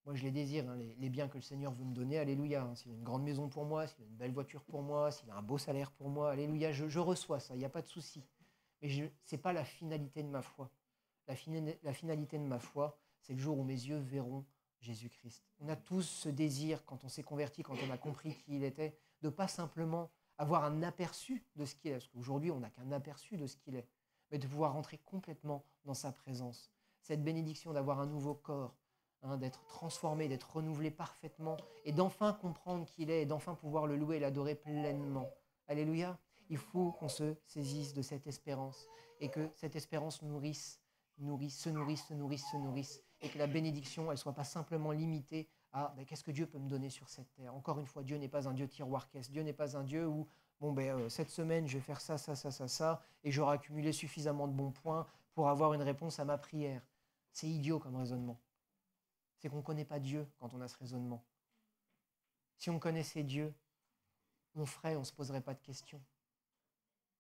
Moi, je les désire, les biens que le Seigneur veut me donner, alléluia. S'il a une grande maison pour moi, s'il a une belle voiture pour moi, s'il a un beau salaire pour moi, alléluia, je reçois ça, il n'y a pas de souci. Mais ce n'est pas la finalité de ma foi. La finalité de ma foi, c'est le jour où mes yeux verront Jésus-Christ. On a tous ce désir, quand on s'est converti, quand on a compris qui il était, de pas simplement avoir un aperçu de ce qu'il est, parce qu'aujourd'hui, on n'a qu'un aperçu de ce qu'il est, mais de pouvoir rentrer complètement dans sa présence. Cette bénédiction d'avoir un nouveau corps, hein, d'être transformé, d'être renouvelé parfaitement, et d'enfin comprendre qui il est, et d'enfin pouvoir le louer et l'adorer pleinement. Alléluia. Il faut qu'on se saisisse de cette espérance, et que cette espérance se nourrisse, et que la bénédiction, elle ne soit pas simplement limitée à qu'est-ce que Dieu peut me donner sur cette terre. Encore une fois, Dieu n'est pas un Dieu tiroir-caisse. Dieu n'est pas un Dieu où, cette semaine, je vais faire ça, et j'aurai accumulé suffisamment de bons points pour avoir une réponse à ma prière. C'est idiot comme raisonnement. C'est qu'on ne connaît pas Dieu quand on a ce raisonnement. Si on connaissait Dieu, on ferait, on ne se poserait pas de questions.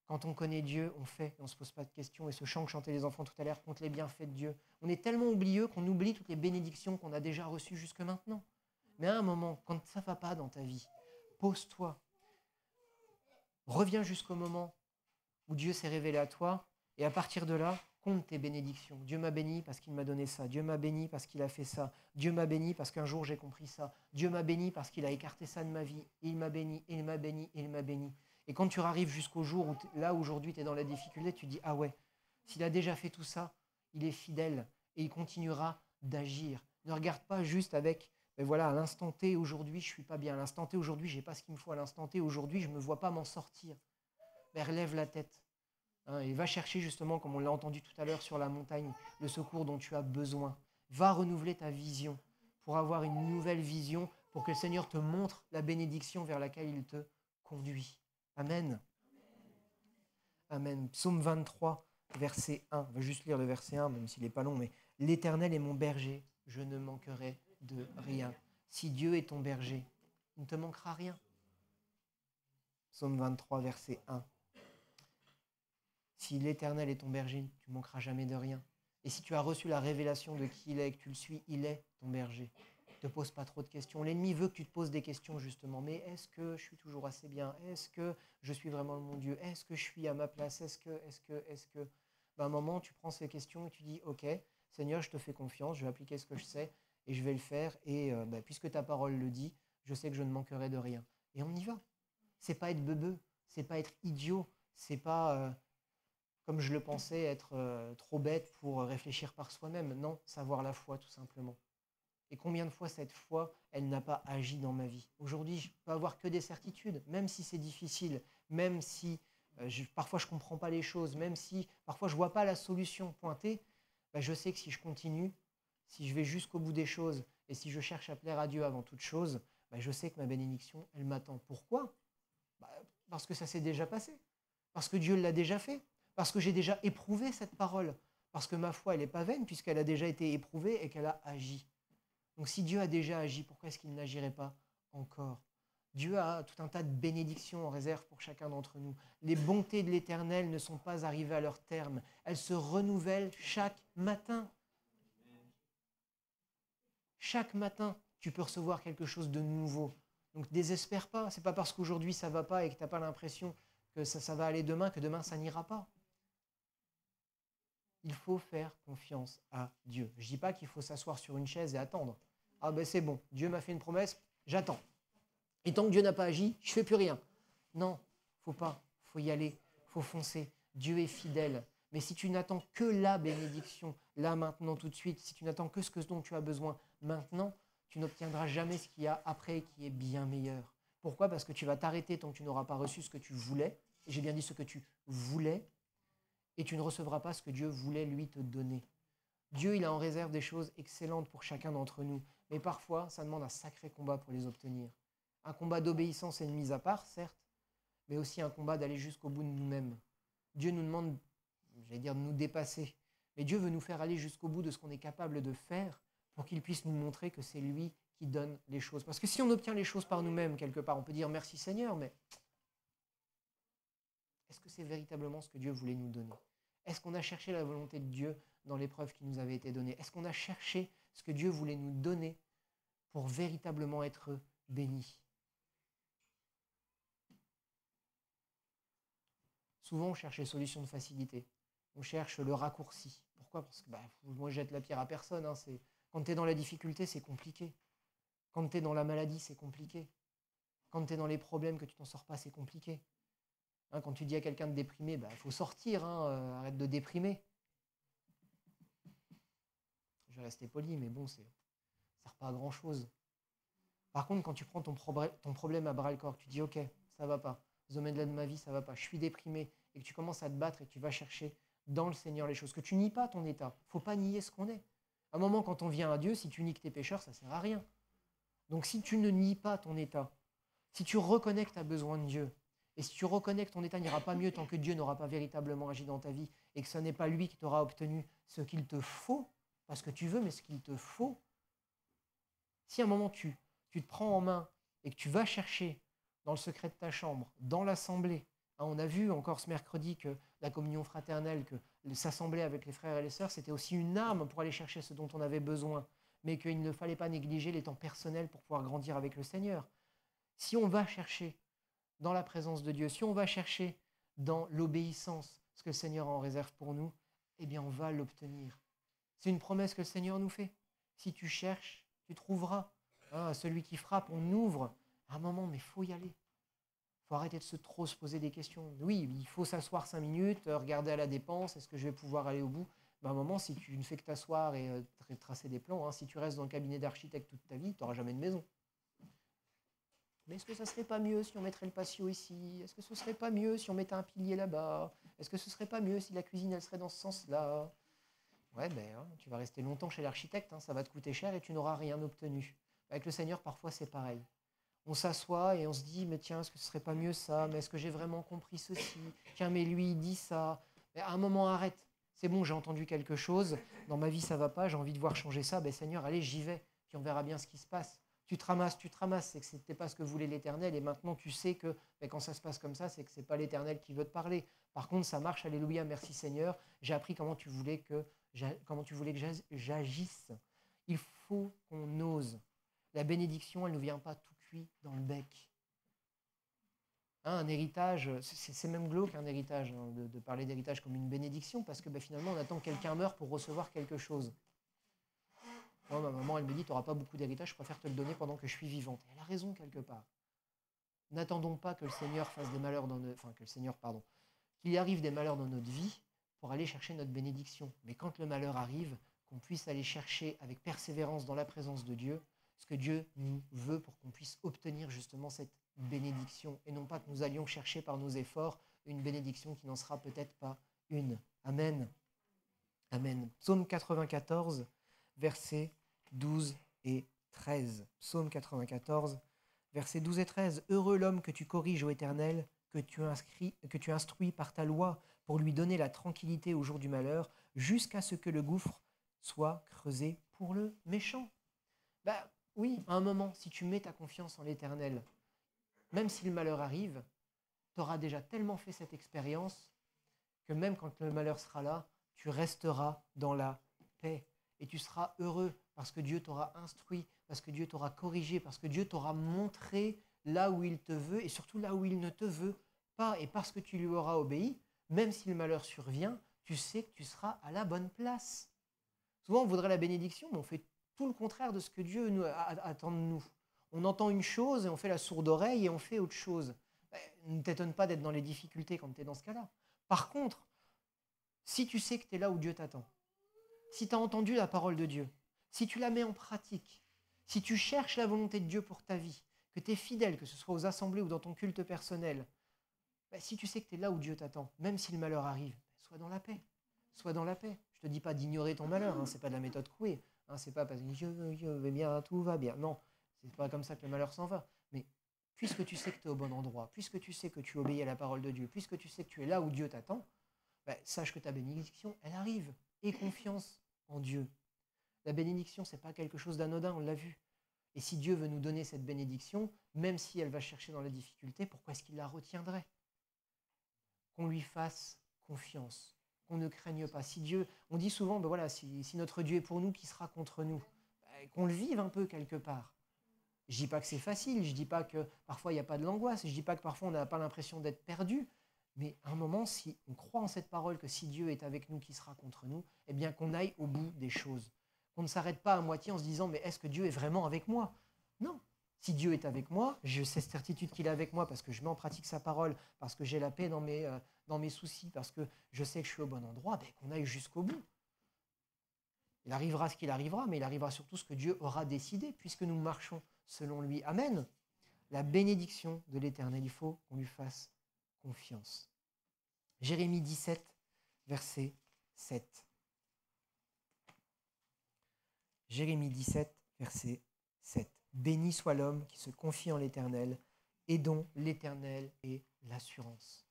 Quand on connaît Dieu, on fait et on ne se pose pas de questions. Et ce chant que chantaient les enfants tout à l'heure contre les bienfaits de Dieu, on est tellement oublieux qu'on oublie toutes les bénédictions qu'on a déjà reçues jusque maintenant. Mais à un moment, quand ça ne va pas dans ta vie, pose-toi. Reviens jusqu'au moment où Dieu s'est révélé à toi et à partir de là, compte tes bénédictions. Dieu m'a béni parce qu'il m'a donné ça. Dieu m'a béni parce qu'il a fait ça. Dieu m'a béni parce qu'un jour j'ai compris ça. Dieu m'a béni parce qu'il a écarté ça de ma vie. Il m'a béni, il m'a béni, il m'a béni. Et quand tu arrives jusqu'au jour où, là, aujourd'hui, tu es dans la difficulté, tu dis, ah ouais, s'il a déjà fait tout ça, il est fidèle et il continuera d'agir. Ne regarde pas juste avec, à l'instant T, aujourd'hui, je ne suis pas bien. À l'instant T, aujourd'hui, je n'ai pas ce qu'il me faut. À l'instant T, aujourd'hui, je ne me vois pas m'en sortir. Mais relève la tête. Hein, et va chercher justement, comme on l'a entendu tout à l'heure sur la montagne, le secours dont tu as besoin. Va renouveler ta vision pour avoir une nouvelle vision, pour que le Seigneur te montre la bénédiction vers laquelle il te conduit. Amen. Amen. Psaume 23, verset 1. On va juste lire le verset 1, même s'il n'est pas long, mais « L'Éternel est mon berger, je ne manquerai de rien. » Si Dieu est ton berger, il ne te manquera rien. Psaume 23, verset 1. Si l'Éternel est ton berger, tu ne manqueras jamais de rien. Et si tu as reçu la révélation de qui il est et que tu le suis, il est ton berger. Ne te pose pas trop de questions. L'ennemi veut que tu te poses des questions, justement. Mais est-ce que je suis toujours assez bien? Est-ce que je suis vraiment mon Dieu? Est-ce que je suis à ma place? Est-ce que... À un moment, tu prends ces questions et tu dis, OK, Seigneur, je te fais confiance, je vais appliquer ce que je sais et je vais le faire. Et puisque ta parole le dit, je sais que je ne manquerai de rien. Et on y va. C'est pas être beubeux, c'est pas être idiot, c'est pas... comme je le pensais, être trop bête pour réfléchir par soi-même. Non, savoir la foi, tout simplement. Et combien de fois cette foi, elle n'a pas agi dans ma vie? Aujourd'hui, je peux avoir que des certitudes, même si c'est difficile, même si parfois je ne comprends pas les choses, même si parfois je ne vois pas la solution pointée, je sais que si je continue, si je vais jusqu'au bout des choses et si je cherche à plaire à Dieu avant toute chose, je sais que ma bénédiction, elle m'attend. Pourquoi? Parce que ça s'est déjà passé, parce que Dieu l'a déjà fait, parce que j'ai déjà éprouvé cette parole, parce que ma foi, elle n'est pas vaine puisqu'elle a déjà été éprouvée et qu'elle a agi. Donc si Dieu a déjà agi, pourquoi est-ce qu'il n'agirait pas encore? Dieu a tout un tas de bénédictions en réserve pour chacun d'entre nous. Les bontés de l'Éternel ne sont pas arrivées à leur terme. Elles se renouvellent chaque matin. Chaque matin, tu peux recevoir quelque chose de nouveau. Donc désespère pas. Ce n'est pas parce qu'aujourd'hui ça ne va pas et que tu n'as pas l'impression que ça va aller demain, que demain ça n'ira pas. Il faut faire confiance à Dieu. Je ne dis pas qu'il faut s'asseoir sur une chaise et attendre. Ah c'est bon, Dieu m'a fait une promesse, j'attends. Et tant que Dieu n'a pas agi, je ne fais plus rien. Non, faut pas, faut y aller, faut foncer. Dieu est fidèle. Mais si tu n'attends que la bénédiction, là, maintenant, tout de suite, si tu n'attends que ce dont tu as besoin maintenant, tu n'obtiendras jamais ce qu'il y a après qui est bien meilleur. Pourquoi? Parce que tu vas t'arrêter tant que tu n'auras pas reçu ce que tu voulais. Et j'ai bien dit ce que tu voulais. Et tu ne recevras pas ce que Dieu voulait lui te donner. Dieu, il a en réserve des choses excellentes pour chacun d'entre nous. Mais parfois, ça demande un sacré combat pour les obtenir. Un combat d'obéissance et de mise à part, certes, mais aussi un combat d'aller jusqu'au bout de nous-mêmes. Dieu nous demande, de nous dépasser. Mais Dieu veut nous faire aller jusqu'au bout de ce qu'on est capable de faire pour qu'il puisse nous montrer que c'est lui qui donne les choses. Parce que si on obtient les choses par nous-mêmes, quelque part, on peut dire merci Seigneur, mais est-ce que c'est véritablement ce que Dieu voulait nous donner? Est-ce qu'on a cherché la volonté de Dieu dans l'épreuve qui nous avait été donnée? Est-ce qu'on a cherché ce que Dieu voulait nous donner pour véritablement être bénis? Souvent, on cherche les solutions de facilité. On cherche le raccourci. Pourquoi? Parce que moi, je jette la pierre à personne. Quand tu es dans la difficulté, c'est compliqué. Quand tu es dans la maladie, c'est compliqué. Quand tu es dans les problèmes, que tu t'en sors pas, c'est compliqué. Hein, quand tu dis à quelqu'un de déprimer, il faut sortir, hein, arrête de déprimer. Je vais rester poli, mais bon, ça ne sert pas à grand-chose. Par contre, quand tu prends ton problème à bras-le-corps, tu dis ok, ça va pas, ce domaine-là de ma vie, ça va pas, je suis déprimé, et que tu commences à te battre et que tu vas chercher dans le Seigneur les choses, que tu nies pas ton état. Il ne faut pas nier ce qu'on est. À un moment, quand on vient à Dieu, si tu nies que tes pécheurs, ça ne sert à rien. Donc si tu ne nies pas ton état, si tu reconnais que tu as besoin de Dieu, et si tu reconnais que ton état n'ira pas mieux tant que Dieu n'aura pas véritablement agi dans ta vie, et que ce n'est pas lui qui t'aura obtenu ce qu'il te faut, pas ce que tu veux, mais ce qu'il te faut, si à un moment tu te prends en main et que tu vas chercher dans le secret de ta chambre, dans l'assemblée, hein, on a vu encore ce mercredi que la communion fraternelle, que s'assembler avec les frères et les sœurs, c'était aussi une arme pour aller chercher ce dont on avait besoin, mais qu'il ne fallait pas négliger les temps personnels pour pouvoir grandir avec le Seigneur. Si on va chercher dans la présence de Dieu, si on va chercher dans l'obéissance ce que le Seigneur en réserve pour nous, eh bien on va l'obtenir. C'est une promesse que le Seigneur nous fait. Si tu cherches, tu trouveras. Hein, celui qui frappe, on ouvre. À un moment, mais il faut y aller. Il faut arrêter de trop se poser des questions. Oui, il faut s'asseoir 5 minutes, regarder à la dépense, est-ce que je vais pouvoir aller au bout? À un moment, si tu ne fais que t'asseoir et tracer des plans, hein, si tu restes dans le cabinet d'architecte toute ta vie, tu n'auras jamais de maison. Mais est-ce que ça ne serait pas mieux si on mettrait le patio ici? Est-ce que ce ne serait pas mieux si on mettait un pilier là-bas? Est-ce que ce ne serait pas mieux si la cuisine, elle serait dans ce sens-là? Ouais, hein, tu vas rester longtemps chez l'architecte, hein, ça va te coûter cher et tu n'auras rien obtenu. Avec le Seigneur, parfois, c'est pareil. On s'assoit et on se dit, mais tiens, est-ce que ce serait pas mieux ça? Mais est-ce que j'ai vraiment compris ceci? Tiens, mais lui, il dit ça. Mais à un moment, arrête. C'est bon, j'ai entendu quelque chose. Dans ma vie, ça va pas. J'ai envie de voir changer ça. Seigneur, allez, j'y vais. Puis on verra bien ce qui se passe. Tu te ramasses. C'est que ce n'était pas ce que voulait l'Éternel. Et maintenant, tu sais que quand ça se passe comme ça, c'est que ce n'est pas l'Éternel qui veut te parler. Par contre, ça marche. Alléluia, merci Seigneur. J'ai appris comment tu voulais que j'agisse. Il faut qu'on ose. La bénédiction, elle ne vient pas tout cuit dans le bec. Hein, un héritage, c'est même glauque un héritage, hein, de parler d'héritage comme une bénédiction, parce que finalement, on attend que quelqu'un meure pour recevoir quelque chose. Moi, ma maman, elle me dit, tu n'auras pas beaucoup d'héritage, je préfère te le donner pendant que je suis vivante. Et elle a raison quelque part. N'attendons pas que le Seigneur fasse des malheurs qu'il y arrive des malheurs dans notre vie pour aller chercher notre bénédiction. Mais quand le malheur arrive, qu'on puisse aller chercher avec persévérance dans la présence de Dieu ce que Dieu nous veut pour qu'on puisse obtenir justement cette bénédiction et non pas que nous allions chercher par nos efforts une bénédiction qui n'en sera peut-être pas une. Amen. Amen. Psaume 94, versets 12 et 13. Psaume 94, versets 12 et 13. Heureux l'homme que tu corriges, ô Éternel, que tu instruis par ta loi pour lui donner la tranquillité au jour du malheur, jusqu'à ce que le gouffre soit creusé pour le méchant. Oui, à un moment, si tu mets ta confiance en l'Éternel, même si le malheur arrive, tu auras déjà tellement fait cette expérience que même quand le malheur sera là, tu resteras dans la paix et tu seras heureux parce que Dieu t'aura instruit, parce que Dieu t'aura corrigé, parce que Dieu t'aura montré là où il te veut et surtout là où il ne te veut pas. Et parce que tu lui auras obéi, même si le malheur survient, tu sais que tu seras à la bonne place. Souvent, on voudrait la bénédiction, mais on fait tout le contraire de ce que Dieu attend de nous. On entend une chose et on fait la sourde oreille et on fait autre chose. Ne t'étonne pas d'être dans les difficultés quand tu es dans ce cas-là. Par contre, si tu sais que tu es là où Dieu t'attend, si tu as entendu la parole de Dieu, si tu la mets en pratique, si tu cherches la volonté de Dieu pour ta vie, que tu es fidèle, que ce soit aux assemblées ou dans ton culte personnel, si tu sais que tu es là où Dieu t'attend, même si le malheur arrive, sois dans la paix. Sois dans la paix. Je ne te dis pas d'ignorer ton malheur, hein, ce n'est pas de la méthode Coué. Hein, c'est pas parce que je vais bien, tout va bien. Non, c'est pas comme ça que le malheur s'en va. Mais puisque tu sais que tu es au bon endroit, puisque tu sais que tu obéis à la parole de Dieu, puisque tu sais que tu es là où Dieu t'attend, sache que ta bénédiction, elle arrive. Aie confiance en Dieu. La bénédiction, ce n'est pas quelque chose d'anodin, on l'a vu. Et si Dieu veut nous donner cette bénédiction, même si elle va chercher dans la difficulté, pourquoi est-ce qu'il la retiendrait? Qu'on lui fasse confiance. Qu'on ne craigne pas. Si Dieu, on dit souvent, si notre Dieu est pour nous, qui sera contre nous? Qu'on le vive un peu quelque part. Je ne dis pas que c'est facile, je ne dis pas que parfois il n'y a pas de l'angoisse, je ne dis pas que parfois on n'a pas l'impression d'être perdu, mais à un moment, si on croit en cette parole que si Dieu est avec nous, qui sera contre nous, eh bien qu'on aille au bout des choses. Qu'on ne s'arrête pas à moitié en se disant, mais est-ce que Dieu est vraiment avec moi? Non, Si Dieu est avec moi, j'ai cette certitude qu'il est avec moi parce que je mets en pratique sa parole, parce que j'ai la paix dans mes soucis, parce que je sais que je suis au bon endroit, ben, qu'on aille jusqu'au bout. Il arrivera ce qu'il arrivera, mais il arrivera surtout ce que Dieu aura décidé, puisque nous marchons selon lui. Amen. La bénédiction de l'Éternel, il faut qu'on lui fasse confiance. Jérémie 17, verset 7. Jérémie 17, verset 7. Béni soit l'homme qui se confie en l'Éternel et dont l'Éternel est l'assurance.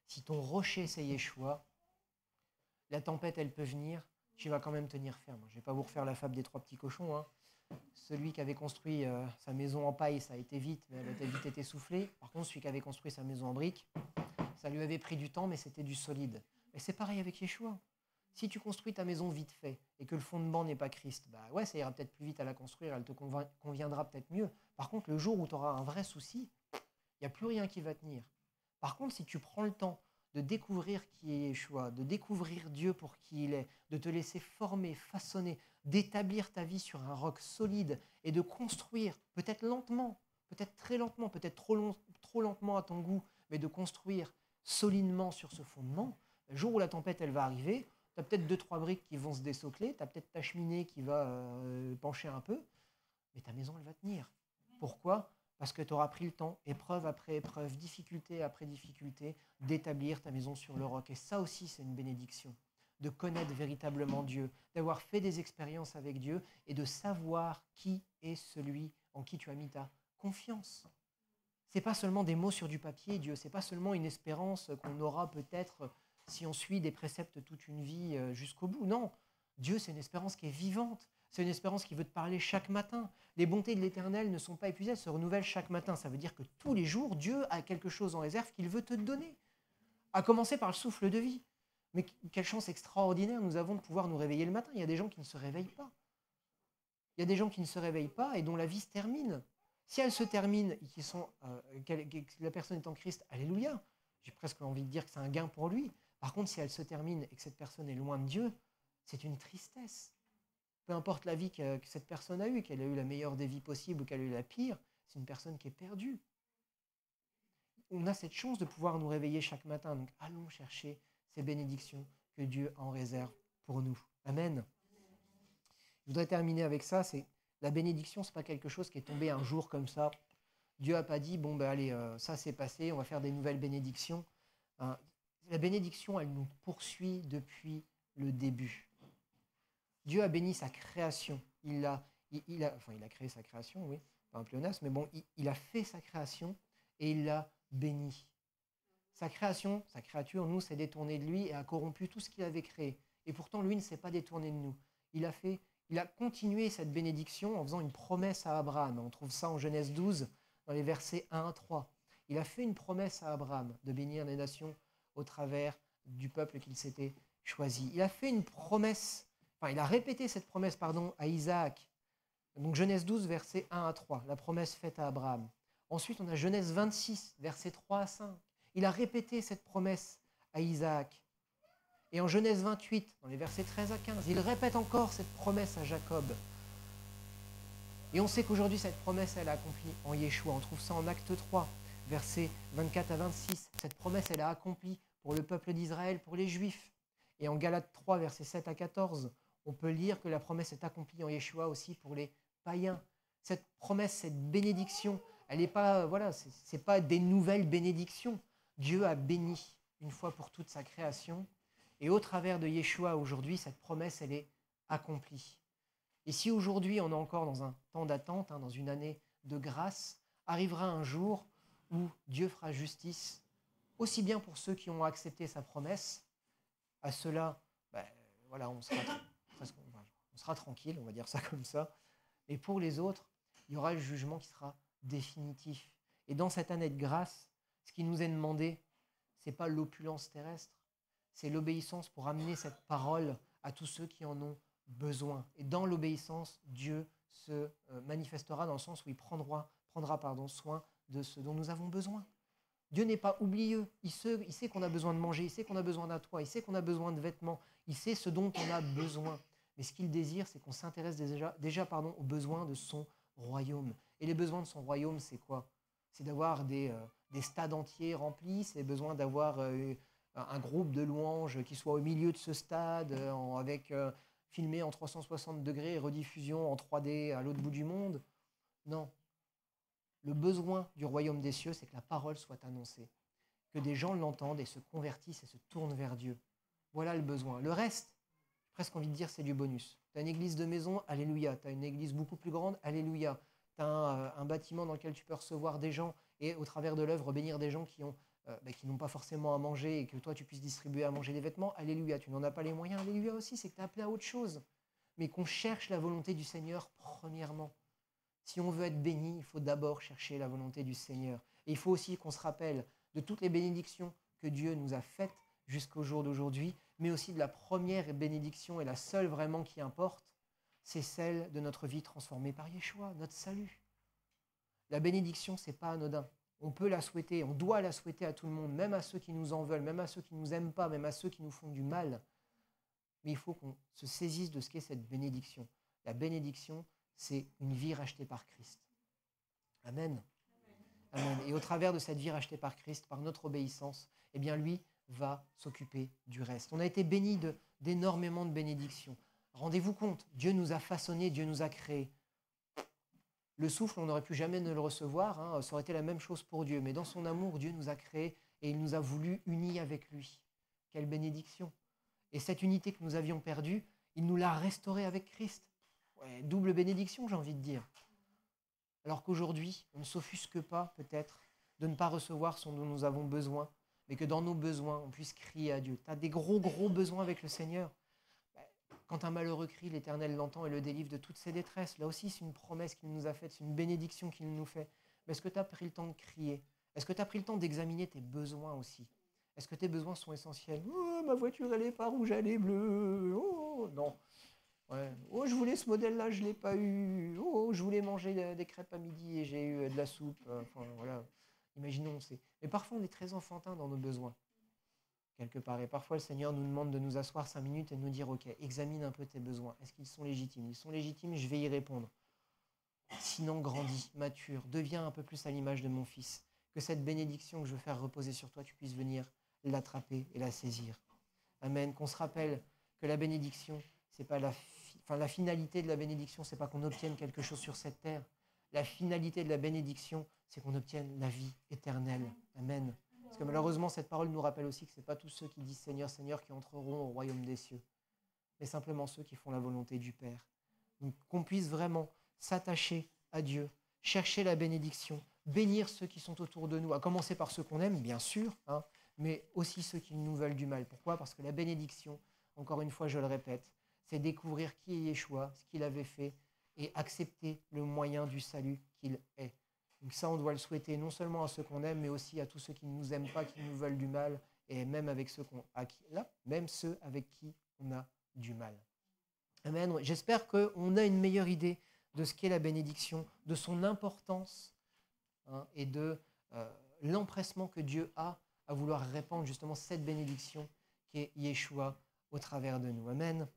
Si ton rocher c'est Yeshua, la tempête elle peut venir, tu vas quand même tenir ferme. Je ne vais pas vous refaire la fable des 3 petits cochons. Celui qui avait construit sa maison en paille, ça a été vite, mais elle a vite été soufflée. Par contre, celui qui avait construit sa maison en briques, ça lui avait pris du temps, mais c'était du solide. Et c'est pareil avec Yeshua. Si tu construis ta maison vite fait et que le fondement n'est pas Christ, bah ouais, ça ira peut-être plus vite à la construire, elle te conviendra peut-être mieux. Par contre, le jour où tu auras un vrai souci, il n'y a plus rien qui va tenir. Par contre, si tu prends le temps de découvrir qui est Yeshua, de découvrir Dieu pour qui il est, de te laisser former, façonner, d'établir ta vie sur un roc solide et de construire, peut-être lentement, peut-être très lentement, peut-être trop lentement à ton goût, mais de construire solidement sur ce fondement, le jour où la tempête elle va arriver, tu as peut-être 2-3 briques qui vont se dessocler, tu as peut-être ta cheminée qui va pencher un peu, mais ta maison elle va tenir. Pourquoi ? Parce que tu auras pris le temps, épreuve après épreuve, difficulté après difficulté, d'établir ta maison sur le roc. Et ça aussi, c'est une bénédiction, de connaître véritablement Dieu, d'avoir fait des expériences avec Dieu et de savoir qui est celui en qui tu as mis ta confiance. Ce n'est pas seulement des mots sur du papier, Dieu, ce n'est pas seulement une espérance qu'on aura peut-être si on suit des préceptes toute une vie jusqu'au bout. Non, Dieu, c'est une espérance qui est vivante. C'est une espérance qui veut te parler chaque matin. Les bontés de l'Éternel ne sont pas épuisées, elles se renouvellent chaque matin. Ça veut dire que tous les jours, Dieu a quelque chose en réserve qu'il veut te donner. À commencer par le souffle de vie. Mais quelle chance extraordinaire nous avons de pouvoir nous réveiller le matin. Il y a des gens qui ne se réveillent pas. Il y a des gens qui ne se réveillent pas et dont la vie se termine. Si elle se termine et que la personne est en Christ, alléluia. J'ai presque envie de dire que c'est un gain pour lui. Par contre, si elle se termine et que cette personne est loin de Dieu, c'est une tristesse. Peu importe la vie que cette personne a eue, qu'elle a eu la meilleure des vies possibles ou qu'elle a eu la pire, c'est une personne qui est perdue. On a cette chance de pouvoir nous réveiller chaque matin. Donc allons chercher ces bénédictions que Dieu a en réserve pour nous. Amen. Je voudrais terminer avec ça. C'est la bénédiction, ce n'est pas quelque chose qui est tombé un jour comme ça. Dieu n'a pas dit, bon ben allez, ça c'est passé, on va faire des nouvelles bénédictions. La bénédiction, elle nous poursuit depuis le début. Dieu a béni sa création. Il a créé sa création, oui, pas un pléonasme, mais bon, il a fait sa création et il l'a béni. Sa création, sa créature, nous, s'est détournée de lui et a corrompu tout ce qu'il avait créé. Et pourtant, lui ne s'est pas détourné de nous. Il a continué cette bénédiction en faisant une promesse à Abraham. On trouve ça en Genèse 12, dans les versets 1 à 3. Il a fait une promesse à Abraham de bénir les nations au travers du peuple qu'il s'était choisi. Il a fait une promesse. Il a répété cette promesse, à Isaac. Donc Genèse 12, versets 1 à 3, la promesse faite à Abraham. Ensuite, on a Genèse 26, versets 3 à 5. Il a répété cette promesse à Isaac. Et en Genèse 28, dans les versets 13 à 15, il répète encore cette promesse à Jacob. Et on sait qu'aujourd'hui, cette promesse, elle est accomplie en Yeshua. On trouve ça en Acte 3, versets 24 à 26. Cette promesse, elle est accomplie pour le peuple d'Israël, pour les Juifs. Et en Galates 3, versets 7 à 14, on peut lire que la promesse est accomplie en Yeshua aussi pour les païens. Cette promesse, cette bénédiction, elle n'est pas, c'est pas des nouvelles bénédictions. Dieu a béni une fois pour toute sa création. Et au travers de Yeshua aujourd'hui, cette promesse, elle est accomplie. Et si aujourd'hui on est encore dans un temps d'attente, dans une année de grâce, arrivera un jour où Dieu fera justice, aussi bien pour ceux qui ont accepté sa promesse, à ceux-là, on sera tranquille, on va dire ça comme ça. Et pour les autres, il y aura le jugement qui sera définitif. Et dans cette année de grâce, ce qui nous est demandé, ce n'est pas l'opulence terrestre, c'est l'obéissance pour amener cette parole à tous ceux qui en ont besoin. Et dans l'obéissance, Dieu se manifestera dans le sens où il prendra soin de ce dont nous avons besoin. Dieu n'est pas oublieux. Il sait qu'on a besoin de manger, il sait qu'on a besoin d'un toit, il sait qu'on a besoin de vêtements, il sait ce dont on a besoin. Mais ce qu'il désire, c'est qu'on s'intéresse déjà aux besoins de son royaume. Et les besoins de son royaume, c'est quoi? C'est d'avoir des stades entiers remplis, c'est besoin d'avoir un groupe de louanges qui soit au milieu de ce stade, filmé en 360 degrés et rediffusion en 3D à l'autre bout du monde. Non. Le besoin du royaume des cieux, c'est que la parole soit annoncée, que des gens l'entendent et se convertissent et se tournent vers Dieu. Voilà le besoin. Le reste, j'ai presque envie de dire, c'est du bonus. Tu as une église de maison, alléluia. Tu as une église beaucoup plus grande, alléluia. Tu as un bâtiment dans lequel tu peux recevoir des gens et au travers de l'œuvre bénir des gens qui n'ont pas forcément à manger et que toi tu puisses distribuer à manger des vêtements, alléluia. Tu n'en as pas les moyens, alléluia aussi, c'est que tu es appelé à autre chose. Mais qu'on cherche la volonté du Seigneur premièrement. Si on veut être béni, il faut d'abord chercher la volonté du Seigneur. Et il faut aussi qu'on se rappelle de toutes les bénédictions que Dieu nous a faites jusqu'au jour d'aujourd'hui, mais aussi de la première bénédiction et la seule vraiment qui importe, c'est celle de notre vie transformée par Yeshua, notre salut. La bénédiction, ce n'est pas anodin. On peut la souhaiter, on doit la souhaiter à tout le monde, même à ceux qui nous en veulent, même à ceux qui ne nous aiment pas, même à ceux qui nous font du mal. Mais il faut qu'on se saisisse de ce qu'est cette bénédiction. La bénédiction, c'est une vie rachetée par Christ. Amen. Amen. Et au travers de cette vie rachetée par Christ, par notre obéissance, eh bien lui va s'occuper du reste. On a été bénis d'énormément de bénédictions. Rendez-vous compte, Dieu nous a façonnés, Dieu nous a créés. Le souffle, on n'aurait pu jamais ne le recevoir, hein, ça aurait été la même chose pour Dieu. Mais dans son amour, Dieu nous a créés et il nous a voulu unis avec lui. Quelle bénédiction! Et cette unité que nous avions perdue, il nous l'a restaurée avec Christ. Ouais, double bénédiction, j'ai envie de dire. Alors qu'aujourd'hui, on ne s'offusque pas, peut-être, de ne pas recevoir ce dont nous avons besoin, mais que dans nos besoins, on puisse crier à Dieu. Tu as des gros besoins avec le Seigneur. Quand un malheureux crie, l'Éternel l'entend et le délivre de toutes ses détresses. Là aussi, c'est une promesse qu'il nous a faite, c'est une bénédiction qu'il nous fait. Mais est-ce que tu as pris le temps de crier? Est-ce que tu as pris le temps d'examiner tes besoins aussi? Est-ce que tes besoins sont essentiels? Oh, ma voiture, elle n'est pas rouge, elle est bleue. Oh, non. Ouais. Oh, je voulais ce modèle-là, je ne l'ai pas eu. Oh, je voulais manger des crêpes à midi et j'ai eu de la soupe. Enfin, voilà. Imaginons. Mais parfois, on est très enfantin dans nos besoins, quelque part. Et parfois, le Seigneur nous demande de nous asseoir 5 minutes et de nous dire, OK, examine un peu tes besoins. Est-ce qu'ils sont légitimes? Ils sont légitimes, je vais y répondre. Sinon, grandis, mature, deviens un peu plus à l'image de mon Fils. Que cette bénédiction que je veux faire reposer sur toi, tu puisses venir l'attraper et la saisir. Amen. Qu'on se rappelle que la bénédiction, c'est pas la finalité de la bénédiction, c'est pas qu'on obtienne quelque chose sur cette terre. La finalité de la bénédiction, c'est qu'on obtienne la vie éternelle. Amen. Parce que malheureusement, cette parole nous rappelle aussi que ce n'est pas tous ceux qui disent Seigneur, Seigneur qui entreront au royaume des cieux, mais simplement ceux qui font la volonté du Père. Donc qu'on puisse vraiment s'attacher à Dieu, chercher la bénédiction, bénir ceux qui sont autour de nous, à commencer par ceux qu'on aime, bien sûr, hein, mais aussi ceux qui nous veulent du mal. Pourquoi? Parce que la bénédiction, encore une fois, je le répète, c'est découvrir qui est Yeshua, ce qu'il avait fait, et accepter le moyen du salut qu'il est. Donc ça, on doit le souhaiter non seulement à ceux qu'on aime, mais aussi à tous ceux qui ne nous aiment pas, qui nous veulent du mal, et même avec même ceux avec qui on a du mal. Amen. J'espère qu'on a une meilleure idée de ce qu'est la bénédiction, de son importance, hein, et de l'empressement que Dieu a à vouloir répandre justement cette bénédiction qui est Yeshua au travers de nous. Amen.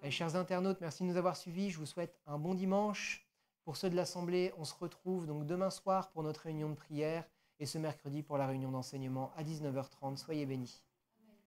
Allez, chers internautes, merci de nous avoir suivis. Je vous souhaite un bon dimanche. Pour ceux de l'Assemblée, on se retrouve donc demain soir pour notre réunion de prière et ce mercredi pour la réunion d'enseignement à 19h30. Soyez bénis.